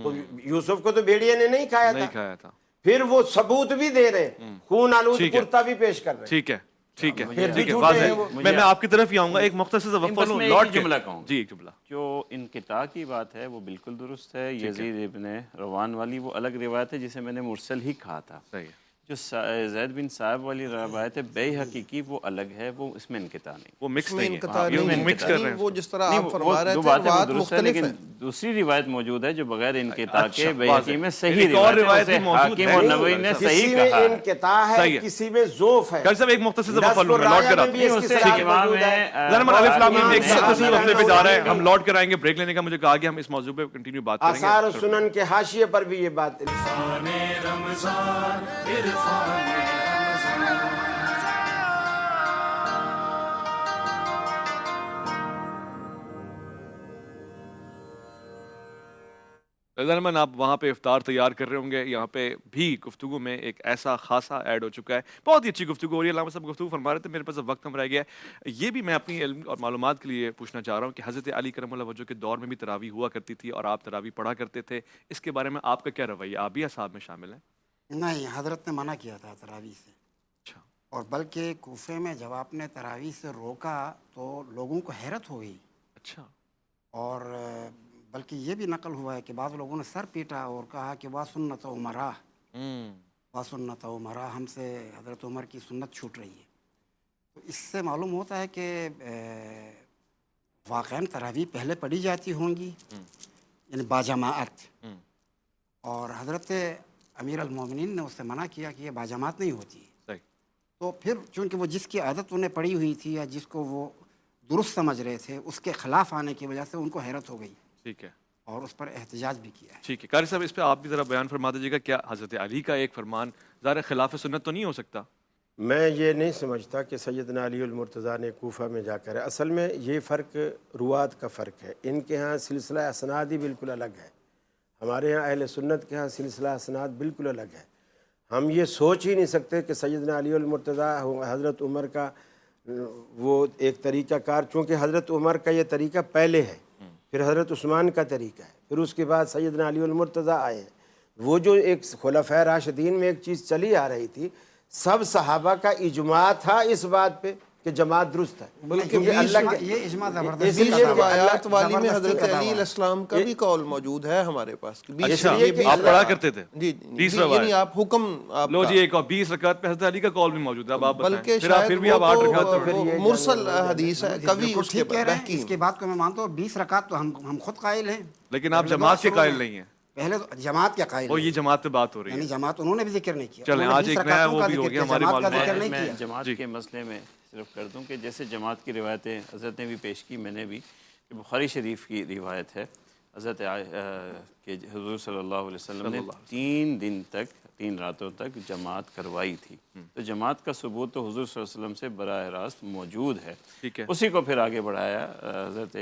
تو یوسف کو تو بھیڑیا نے نہیں کھایا نہیں تھا، کھایا تھا۔ پھر وہ ثبوت بھی دے رہے ہیں، خون آلود ٹھیک ہے، کرتا بھی پیش کر رہے ہیں۔ ٹھیک ہے، ٹھیک ہے، پھر بھی ٹھیک ہے، جھوٹے واضح ہیں ہے۔ وہ۔ میں آپ کی طرف ہی آؤں گا، ایک مختصر سا وقفہ بس لوں، میں ایک لوٹ ہی کے جملہ کہوں، جی ایک جملہ۔ جو انقطاع کی بات ہے وہ بالکل درست ہے، یزید ابن روان والی وہ الگ روایت ہے جسے میں نے مرسل ہی کہا تھا۔ صحیح ہے، جو زید بن صاحب والی روایت ہے بے حقیقی وہ الگ ہے، وہ اس میں انقطاع نہیں۔ وہ مکس اس میں نہیں ہے، انقطاع یہ نہیں مکس کر رہے ہیں۔ وہ جس طرح نہیں، آپ وہ فرما رہے جو تھے بات ہے وہ بات درست ہے، مختلف لیکن ہے۔ دوسری روایت موجود ہے جو بغیر انقطاع اچھا، کے بے واضح حقیقی میں ہے۔ صحیح ایک اور روایت روایت ہے، بھی اسے موجود حاکم ہے۔ اور نووی نے کسی صحیح میں کہا ہے۔ انقطاع ہے، صحیح ہے۔ کسی میں ذوف ہے۔ کل صاحب ایک مختصر سا وقفہ نصب لوں، میں لوٹ کر الرایا آتا میں بھی ہوں۔ اس کی اسے صلاح امام موجود ہے۔ ہے، ذرا الف لام میم ایک حاکم مختصر وقفے پہ جا رہے ہیں، نہیں۔ ہم لوٹ کر آئیں گے، بریک لینے کا مجھے کہا گیا، ہم اس موضوع پہ کنٹینیو بات کریں گے۔ آثار و سنن کے حاشیے پر بھی یہ بات عرفان رمضان، عرفان رمضان۔ رضا، آپ وہاں پہ افطار تیار کر رہے ہوں گے، یہاں پہ بھی گفتگو میں ایک ایسا خاصا ایڈ ہو چکا ہے، بہت ہی اچھی گفتگو ہو رہی ہے۔ علامہ صاحب گفتگو فرما رہے تھے، میرے پاس اب وقت کم رہ گیا ہے، یہ بھی میں اپنی علم اور معلومات کے لیے پوچھنا چاہ رہا ہوں کہ حضرت علی کرم اللہ وجہ کے دور میں بھی تراویح ہوا کرتی تھی اور آپ تراویح پڑھا کرتے تھے، اس کے بارے میں آپ کا کیا رویہ؟ آپ بھی اصحاب میں شامل ہیں؟ نہیں، حضرت نے منع کیا تھا تراویح سے، اچھا، اور بلکہ کوفے میں جب آپ نے تراویح سے روکا تو لوگوں کو حیرت ہو گئی، اچھا، اور بلکہ یہ بھی نقل ہوا ہے کہ بعض لوگوں نے سر پیٹا اور کہا کہ وا سنت عمرہ، وا سنت عمرہ، ہم سے حضرت عمر کی سنت چھوٹ رہی ہے۔ تو اس سے معلوم ہوتا ہے کہ واقعاً تراویح پہلے پڑھی جاتی ہوں گی، یعنی باجماعت، اور حضرت امیر المومنین نے اس سے منع کیا کہ یہ باجماعت نہیں ہوتی ہے۔ صحیح، تو پھر چونکہ وہ جس کی عادت انہیں پڑی ہوئی تھی یا جس کو وہ درست سمجھ رہے تھے، اس کے خلاف آنے کی وجہ سے ان کو حیرت ہو گئی ٹھیک ہے، اور اس پر احتجاج بھی کیا ہے۔ ٹھیک ہے۔ قاری صاحب اس پہ آپ بھی ذرا بیان فرما دیجیے گا، کیا حضرت علی کا ایک فرمان ظاہر خلاف سنت تو نہیں ہو سکتا؟ میں یہ نہیں سمجھتا کہ سیدنا علی المرتضیٰ نے کوفہ میں جا کر، اصل میں یہ فرق روات کا فرق ہے، ان کے ہاں سلسلہ اسناد ہی بالکل الگ ہے، ہمارے ہاں اہل سنت کے ہاں سلسلہ اسناد بالکل الگ ہے۔ ہم یہ سوچ ہی نہیں سکتے کہ سیدنا علی المرتضیٰ حضرت عمر کا وہ ایک طریقہ کار، چونکہ حضرت عمر کا یہ طریقہ پہلے ہے، پھر حضرت عثمان کا طریقہ ہے، پھر اس کے بعد سیدنا علی المرتضیٰ آئے ہیں۔ وہ جو ایک خلفائے راشدین میں ایک چیز چلی آ رہی تھی، سب صحابہ کا اجماع تھا اس بات پہ کہ جماعت درست ہے، بلکہ یہ اجماع زبردستی اسی کا لیے دعویٰ ہے، روایات والی میں زبردستی حضرت کا علی دعویٰ علیہ ہے۔ السلام کا بھی قول موجود ہے ہمارے پاس کہ 20 اچھا، یہ بھی آپ پڑھا کرتے تھے؟ جی، تیسرا یعنی آپ حکم آپ لو کا، جی، ایک اور 20 رکعت پہ حضرت علی کا قول بھی موجود ہے، اب آپ بتائیں، بلکہ پھر آپ شاید پھر بھی آپ 8 رکعت وہ پڑھ رہے ہیں۔ مرسل حدیث ہے، کبھی بالکل اس کے ٹھیک کہہ رہے ہیں، تحقیق اس کے بعد کو میں مانتا ہوں 20 رکعت تو ہم خود قائل ہیں، لیکن آپ جماعت کے قائل نہیں ہیں، پہلے تو جماعت کے قائل وہ ہیں، یہ جماعت پہ بات ہو رہی یعنی ہے۔ جماعت انہوں نے بھی ذکر نہیں کیا، چلیں، انہوں نے آج 20 ایک نیا رکعتوں وہ کا بھی ہو ذکر گیا کیا، ہماری جماعت کا معلومات ذکر نہیں میں کیا۔ جماعت کے مسئلے میں صرف کر دوں کہ جیسے جماعت کی روایتیں حضرت نے بھی پیش کی، میں نے بھی، کہ بخاری شریف کی روایت ہے حضرت کہ حضور صلی اللہ علیہ وسلم نے 3 دن تک 3 راتوں تک جماعت کروائی تھی، تو جماعت کا ثبوت تو حضور صلی اللہ علیہ وسلم سے براہ راست موجود ہے، ٹھیک ہے۔ اسی کو پھر آگے بڑھایا حضرت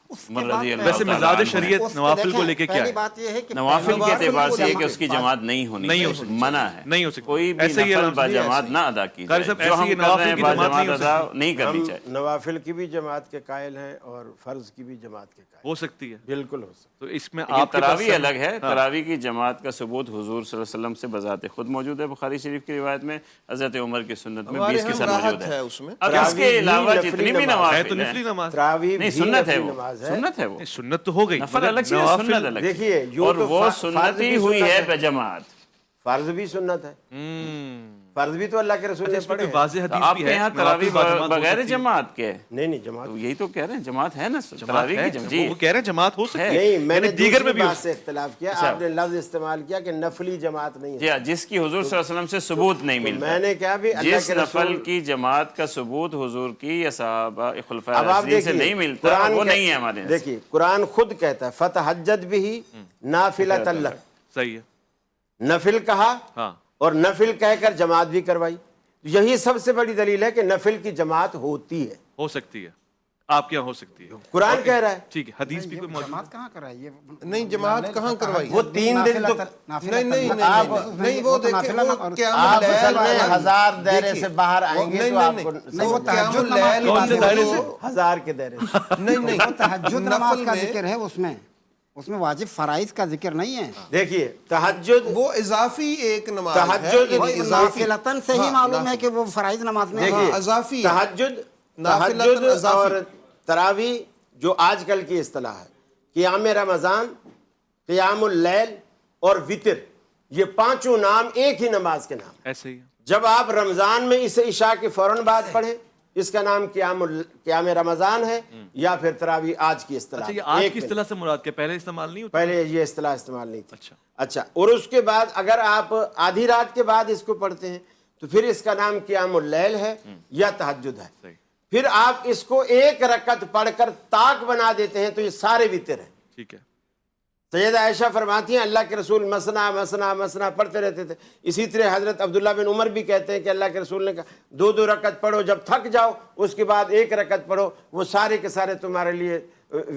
عمر رضی اللہ ویسے تعالیٰ مزاج عنہ نے۔ شریعت اس پہ نوافل کو دیکھیں، لے کے کیا پہلی ہے؟ بات یہ ہے کہ نوافل کے اعتبار سے یہ کہ اس کی علماء- جماعت نہیں ہونی نہیں ہو چاہیے، سکتی، منع ہے، نہیں ہو سکتی، کوئی بھی ایسے ہی نفل علامہ باجماعت نہ ادا کی قاری جائے، صاحب جو ایسے ہم ہی کر رہے نوافل ہیں کی جماعت نہیں باجماعت ہو ادا سکتی۔ نہیں کرنی ہم چاہیے۔ نوافل کی بھی جماعت کے قائل ہیں اور فرض کی بھی جماعت کے قائل ہو سکتی ہے، بالکل ہو سکتا تو اس میں لیکن آپ کے پاس تراویح الگ ہے، تراویح کی جماعت کا ثبوت حضور صلی اللہ علیہ وسلم سے بذات خود موجود ہے، بخاری شریف کی روایت میں حضرت عمر کی سنت میں ہمارے 20 کی ہاں سر راحت موجود ہے ہے۔ اس میں۔ اب اس کے تراویح علاوہ بھی جتنی نفلی بھی نماز ہے تو نوافل نفلی ہیں، نماز، تراویح نہیں بھی سنت ہے نفلی وہ، نماز ہے۔ سنت ہے وہ، نہیں، سنت تو ہو گئی، نفل مگر الگ چیز ہے، نوافل- سنت الگ چیز ہے۔ دیکھیے یوں اور تو وہ فرض سنت بھی ہی ہوئی ہے سنت بجماعت، فرض بھی سنت ہے، فرض بھی تو اللہ کے رسول نے اس میں پڑھے کوئی ہیں۔ واضح تو حدیث آپ بھی کے ہے یہاں نوافل تراویح باجماعت ہو بغیر سکتی ہے؟ جماعت کے؟ نہیں جماعت تو یہی تو کہہ رہے ہیں جماعت ہے نا جماعت تراویح ہے، کی جی وہ کہہ رہے ہیں جماعت ہو سکتی ہے، نہیں، میں نے یعنی دیگر میں دوسری بھی ہو بات سے اختلاف کیا، آپ نے لفظ استعمال کیا کہ نفلی جماعت نہیں جی ہے، ہاں، جس کی حضور صلی اللہ علیہ وسلم سے ثبوت نہیں ملتا، میں نے کہا بھی اللہ جس کے نفل رسول کی جماعت کا ثبوت حضور کی یا صحابہ خلفائے اب آپ راشدین سے دیکھیے نہیں ملتا، وہ نہیں ہے ہمارے یہاں سے۔ دیکھیے قرآن خود کہتا ہے فتحجد بھی نافلۃ لک، صحیح ہے، نفل کہا ہاں اور نفل کہہ کر جماعت بھی کروائی، یہی سب سے بڑی دلیل ہے کہ نفل کی جماعت ہوتی ہے، ہو سکتی ہے، آپ کے یہاں ہو سکتی ہے، قرآن کہہ رہا ہے۔ ٹھیک ہے، حدیث بھی کوئی موجود ہے؟ جماعت کہاں کرائی یہ؟ نہیں جماعت کہاں کروائی؟ وہ 3 دن تو نہیں وہ دیکھیں وہ قیام آپ اصل میں اللیل، 1000 دائرے سے باہر آئیں گے تو آپ کو نہیں وہ قیام تہجد نماز اللیل کی بات سے ہے، دائرے سے؟ 1000 کے دائرے سے نہیں نہیں وہ تہجد نماز نفل کا میں ذکر ہے، اس میں واجب فرائض کا ذکر نہیں ہے، دیکھیے تہجد وہ اضافی ایک نماز ہے، تہجد یہ وہ اضافی نافلتاً سے ہی معلوم ہے کہ وہ فرائض نماز میں دیکھیے ہے۔ اضافی ہے۔ تہجد نافلۃ تہجد اضافی۔ اور تراویح جو آج کل کی اصطلاح ہے، قیام رمضان، قیام اللیل اور وتر، یہ پانچوں نام ایک ہی نماز کے نام ہیں۔ ایسے ہی ہے۔ جب آپ رمضان میں اسے عشاء کے فوراً بعد پڑھیں، اس کا نام قیام رمضان ہے، یا پھر تراویح آج کی اصطلاح اچھا یہ ہے۔ آج ایک کی منٹ۔ اصطلاح سے مراد کیا پہلے استعمال نہیں ہوتا؟ پہلے یہ اصطلاح استعمال نہیں تھی۔ اچھا اچھا، اور اس کے بعد اگر آپ آدھی رات کے بعد اس کو پڑھتے ہیں تو پھر اس کا نام قیام اللیل ہے یا تہجد ہے۔ صحیح، پھر آپ اس کو ایک رکعت پڑھ کر طاق بنا دیتے ہیں تو یہ سارے وتر ہیں۔ ٹھیک ہے، سیدہ عائشہ فرماتی ہیں اللہ کے رسول مسنا مسنا مسنا پڑھتے رہتے تھے، اسی طرح حضرت عبداللہ بن عمر بھی کہتے ہیں کہ اللہ کے رسول نے کہا 2 رکعت پڑھو، جب تھک جاؤ اس کے بعد 1 رکعت پڑھو، وہ سارے کے سارے تمہارے لیے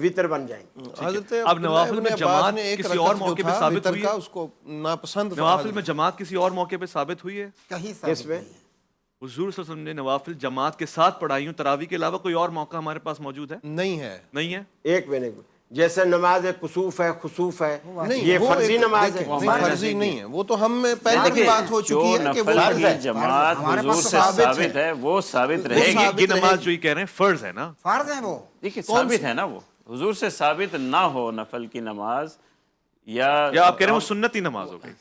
وتر بن جائیں گے۔ حضرت اب نوافل ابن میں عباس جماعت نے ایک کسی رکعت اور جو موقع پہ تھا ثابت وتر ہوئی کا ہے؟ اس کو ناپسند نوافل میں جماعت کسی اور موقع پہ ثابت ہوئی ہے؟ کہیں کس ثابت میں؟ نہیں ہے۔ حضور صلی اللہ علیہ وسلم نے نوافل جماعت کے ساتھ پڑھائی ہوں، تراویح کے علاوہ کوئی اور موقع ہمارے پاس موجود ہے؟ نہیں ہے۔ نہیں ہے؟ ایک منٹ، جیسے نماز کسوف ہے، خسوف ہے، نہیں یہ وہ فرضی ایک- نماز ہے۔ دیکھیں، نہیں فرضی نہیں ہے، وہ تو ہم میں پہلے بھی بات ہو جو چکی ہے کہ وہ نفل فرض کی ہے۔ جماعت ہمارے حضور پاس سے ثابت ہے۔ ثابت ہے وہ ثابت رہے گی۔ ثابت یہ رہے نماز گی۔ جو یہ کہہ رہے ہیں فرض ہے نا؟ فرض ہے وہ، دیکھیے ثابت ہے نا، وہ حضور سے ثابت نہ ہو نفل کی نماز یا آپ کہہ رہے ہیں وہ سنتی نماز ہو گئی؟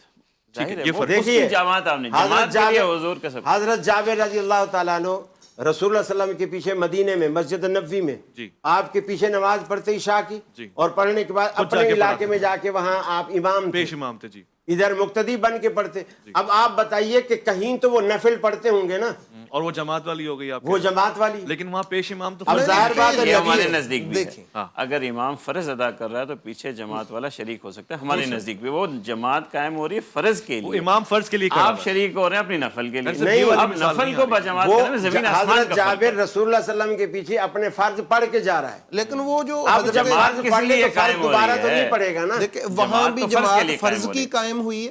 ظاہر ہے یہ وہ فرق- اس کی جماعت آپ نے جماعت کے لیے حضور کا سب حضرت جابر رضی اللہ تعالیٰ عنہ رسول اللہ صلی اللہ علیہ وسلم کے پیچھے مدینے میں مسجد نبوی میں جی آپ کے پیچھے نماز پڑھتے عشاء کی، جی، اور پڑھنے کے بعد خود جا اپنے کے علاقے پڑھا میں جا کے وہاں آپ امام تھے، پیش امام تھے، جی، ادھر مقتدی بن کے پڑھتے۔ اب آپ بتائیے کہ کہیں تو وہ نفل پڑھتے ہوں گے نا، اور وہ جماعت والی ہو گئی آپ وہ کے؟ جماعت والی۔ لیکن وہاں پیش امام تو اب فرض ظاہر بات ہے یہ نبی ہمارے ہے۔ نزدیک بھی ہے، دیکھیں، اگر امام فرض ادا کر رہا ہے تو پیچھے جماعت والا شریک ہو سکتا ہے، ہمارے نزدیک بھی وہ جماعت قائم ہو رہی ہے فرض کے وہ لیے، امام فرض کے لیے کر آپ شریک ہو رہے ہیں اپنی نفل کے نہیں، لیے، والی اب مثال نفل نہیں کو آ رہی۔ بجماعت وہ کرنے میں زمین آسمان حضرت کا فرق جابر ہے۔ رسول اللہ صلی اللہ علیہ وسلم کے پیچھے اپنے فرض پڑھ کے جا رہا ہے، لیکن وہ جو اب حضرت جب جماعت فرض کسی پڑھ لے لیے تو فرض قائم ہو دوبارہ رہی تو نہیں ہے۔ پڑھے گا نا۔ دیکھیں وہاں جماعت بھی تو فرض کے جماعت لیے قائم فرض ہو کی رہی ہے۔ قائم ہوئی ہے،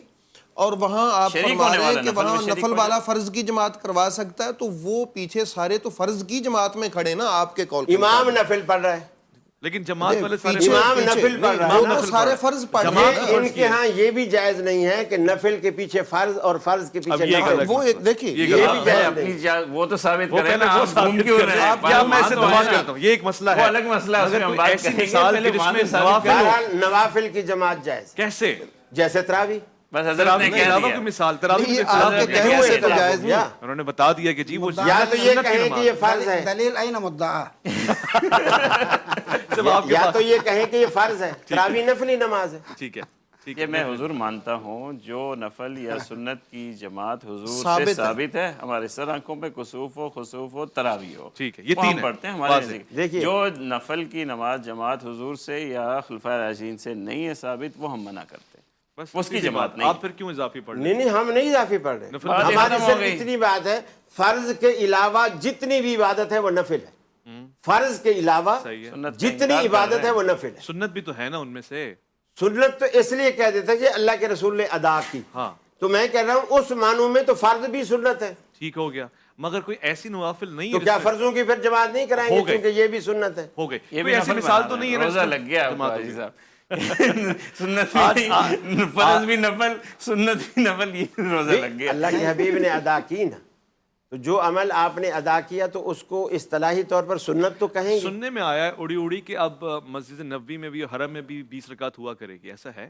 اور وہاں آپ شریک فرما ہونے رہے والا ہیں کہ نفل میں وہاں شریک نفل ہو والا فرض کی جماعت کروا سکتا ہے، تو وہ پیچھے سارے تو فرض کی جماعت میں کھڑے نا آپ کے قول کے امام مطابق۔ نفل پڑھ رہا ہے، لیکن جماعت والے سارے پیچھے- امام پیچھے- نفل پڑھ نہیں، رہا ہے۔ وہ تو سارے فرض پڑھ رہے جماعت ہیں۔ تو فرض ان کی کے ہے۔ ہاں یہ بھی جائز نہیں ہے کہ نفل کے پیچھے فرض اور فرض کے اب پیچھے یہ نفل۔ غلط وہ ایک دیکھیے یہ یہ غلط بھی ہے۔ جائز اپنی نہیں۔ وہ تو ثابت وہ کریں پہلے نا، وہ آپ ثابت گھوم کیوں کریں۔ رہے ہیں؟ یا میں اسے وہاں تو دفاع ہے نا۔ کرتا ہوں، یہ ایک مسئلہ ہے، وہ الگ مسئلہ ہے، اس اگر میں ہم کوئی بات ایسی کریں گے، مثال پہلے کہ جس وہاں میں تو ثابت نوافل کریں۔ ہو، بہرحال نوافل کی جماعت جائز ہے، کیسے؟ جیسے تراویح۔ بس حضرت تراویح نے کے کہہ علاوہ دیا کوئی مثال تراویح نہیں، میں یہ کوئی آپ مثال کے نہیں کہنے ہے۔ سے تو جائز نہیں ہے۔ انہوں نے بتا دیا کہ جی وہ یا تو یہ سنت کی کہیں کہ نماز یہ فرض ہے، دلیل این مدعا، جب آپ کے یا پاس تو یہ کہیں کہ یہ فرض ہے، تراویح نفلی نماز ہے۔ ٹھیک ہے، ٹھیک یہ ہے، میں حضور مانتا ہوں جو نفل یا سنت کی جماعت حضور ثابت سے ہے۔ ثابت ہے، ہمارے سر آنکھوں پہ کسوف ہو، خسوف ہو، تراویح ہو، ٹھیک ہے، یہ وہ ہم تین ہے، پڑھتے ہیں ہمارے واضح۔ نزدیک۔ دیکھیے۔ جو نفل کی نماز جماعت حضور سے یا خلفائے راشدین سے نہیں ہے ثابت، وہ ہم منع کرتے ہیں، بس اس کی اسی جماعت بات۔ نہیں۔ آپ پھر کیوں اضافی پڑھ رہے ہیں؟ نہیں ہم نہیں اضافی پڑھ رہے، نفل بات ہماری ختم ہو صرف گئی۔ اتنی بات ہے فرض کے علاوہ جتنی بھی عبادت ہے وہ نفل ہے، فرض کے علاوہ صحیح ہے۔ سنت کا جتنی انکار کر عبادت رہے ہے ہیں۔ وہ نفل ہے۔ سنت بھی تو ہے نا ان میں سے۔ سنت تو اس لیے کہہ دیتا ہے کہ اللہ کے رسول نے ادا کی، ہاں تو میں کہہ رہا ہوں اس معنوں میں تو فرض بھی سنت ہے، ٹھیک ہو گیا، مگر کوئی ایسی نوافل نہیں تو ہے کیا جس میں- فرضوں کی پھر جماعت نہیں کرائیں گے ہو گئی۔ کیونکہ یہ بھی سنت ہے؟ ہو گئی، یہ کوئی بھی ایسی نفل مثال بنا تو رہے نہیں ہیں، ہے روزہ لگ گیا آپ کو جماعت حاجی ہوگی۔ صاحب۔ سنت بھی فرض بھی نفل، سنت بھی نفل، یہ روزہ لگ گیا۔ اللہ کے حبیب نے ادا کی نا، تو جو عمل آپ نے ادا کیا تو اس کو اصطلاحی طور پر سنت تو کہیں گے۔ سننے میں آیا ہے اڑی اڑی کہ اب مسجد نبوی میں بھی حرم میں بھی 20 رکعت ہوا کرے گی، ایسا ہے؟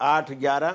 8, 11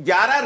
11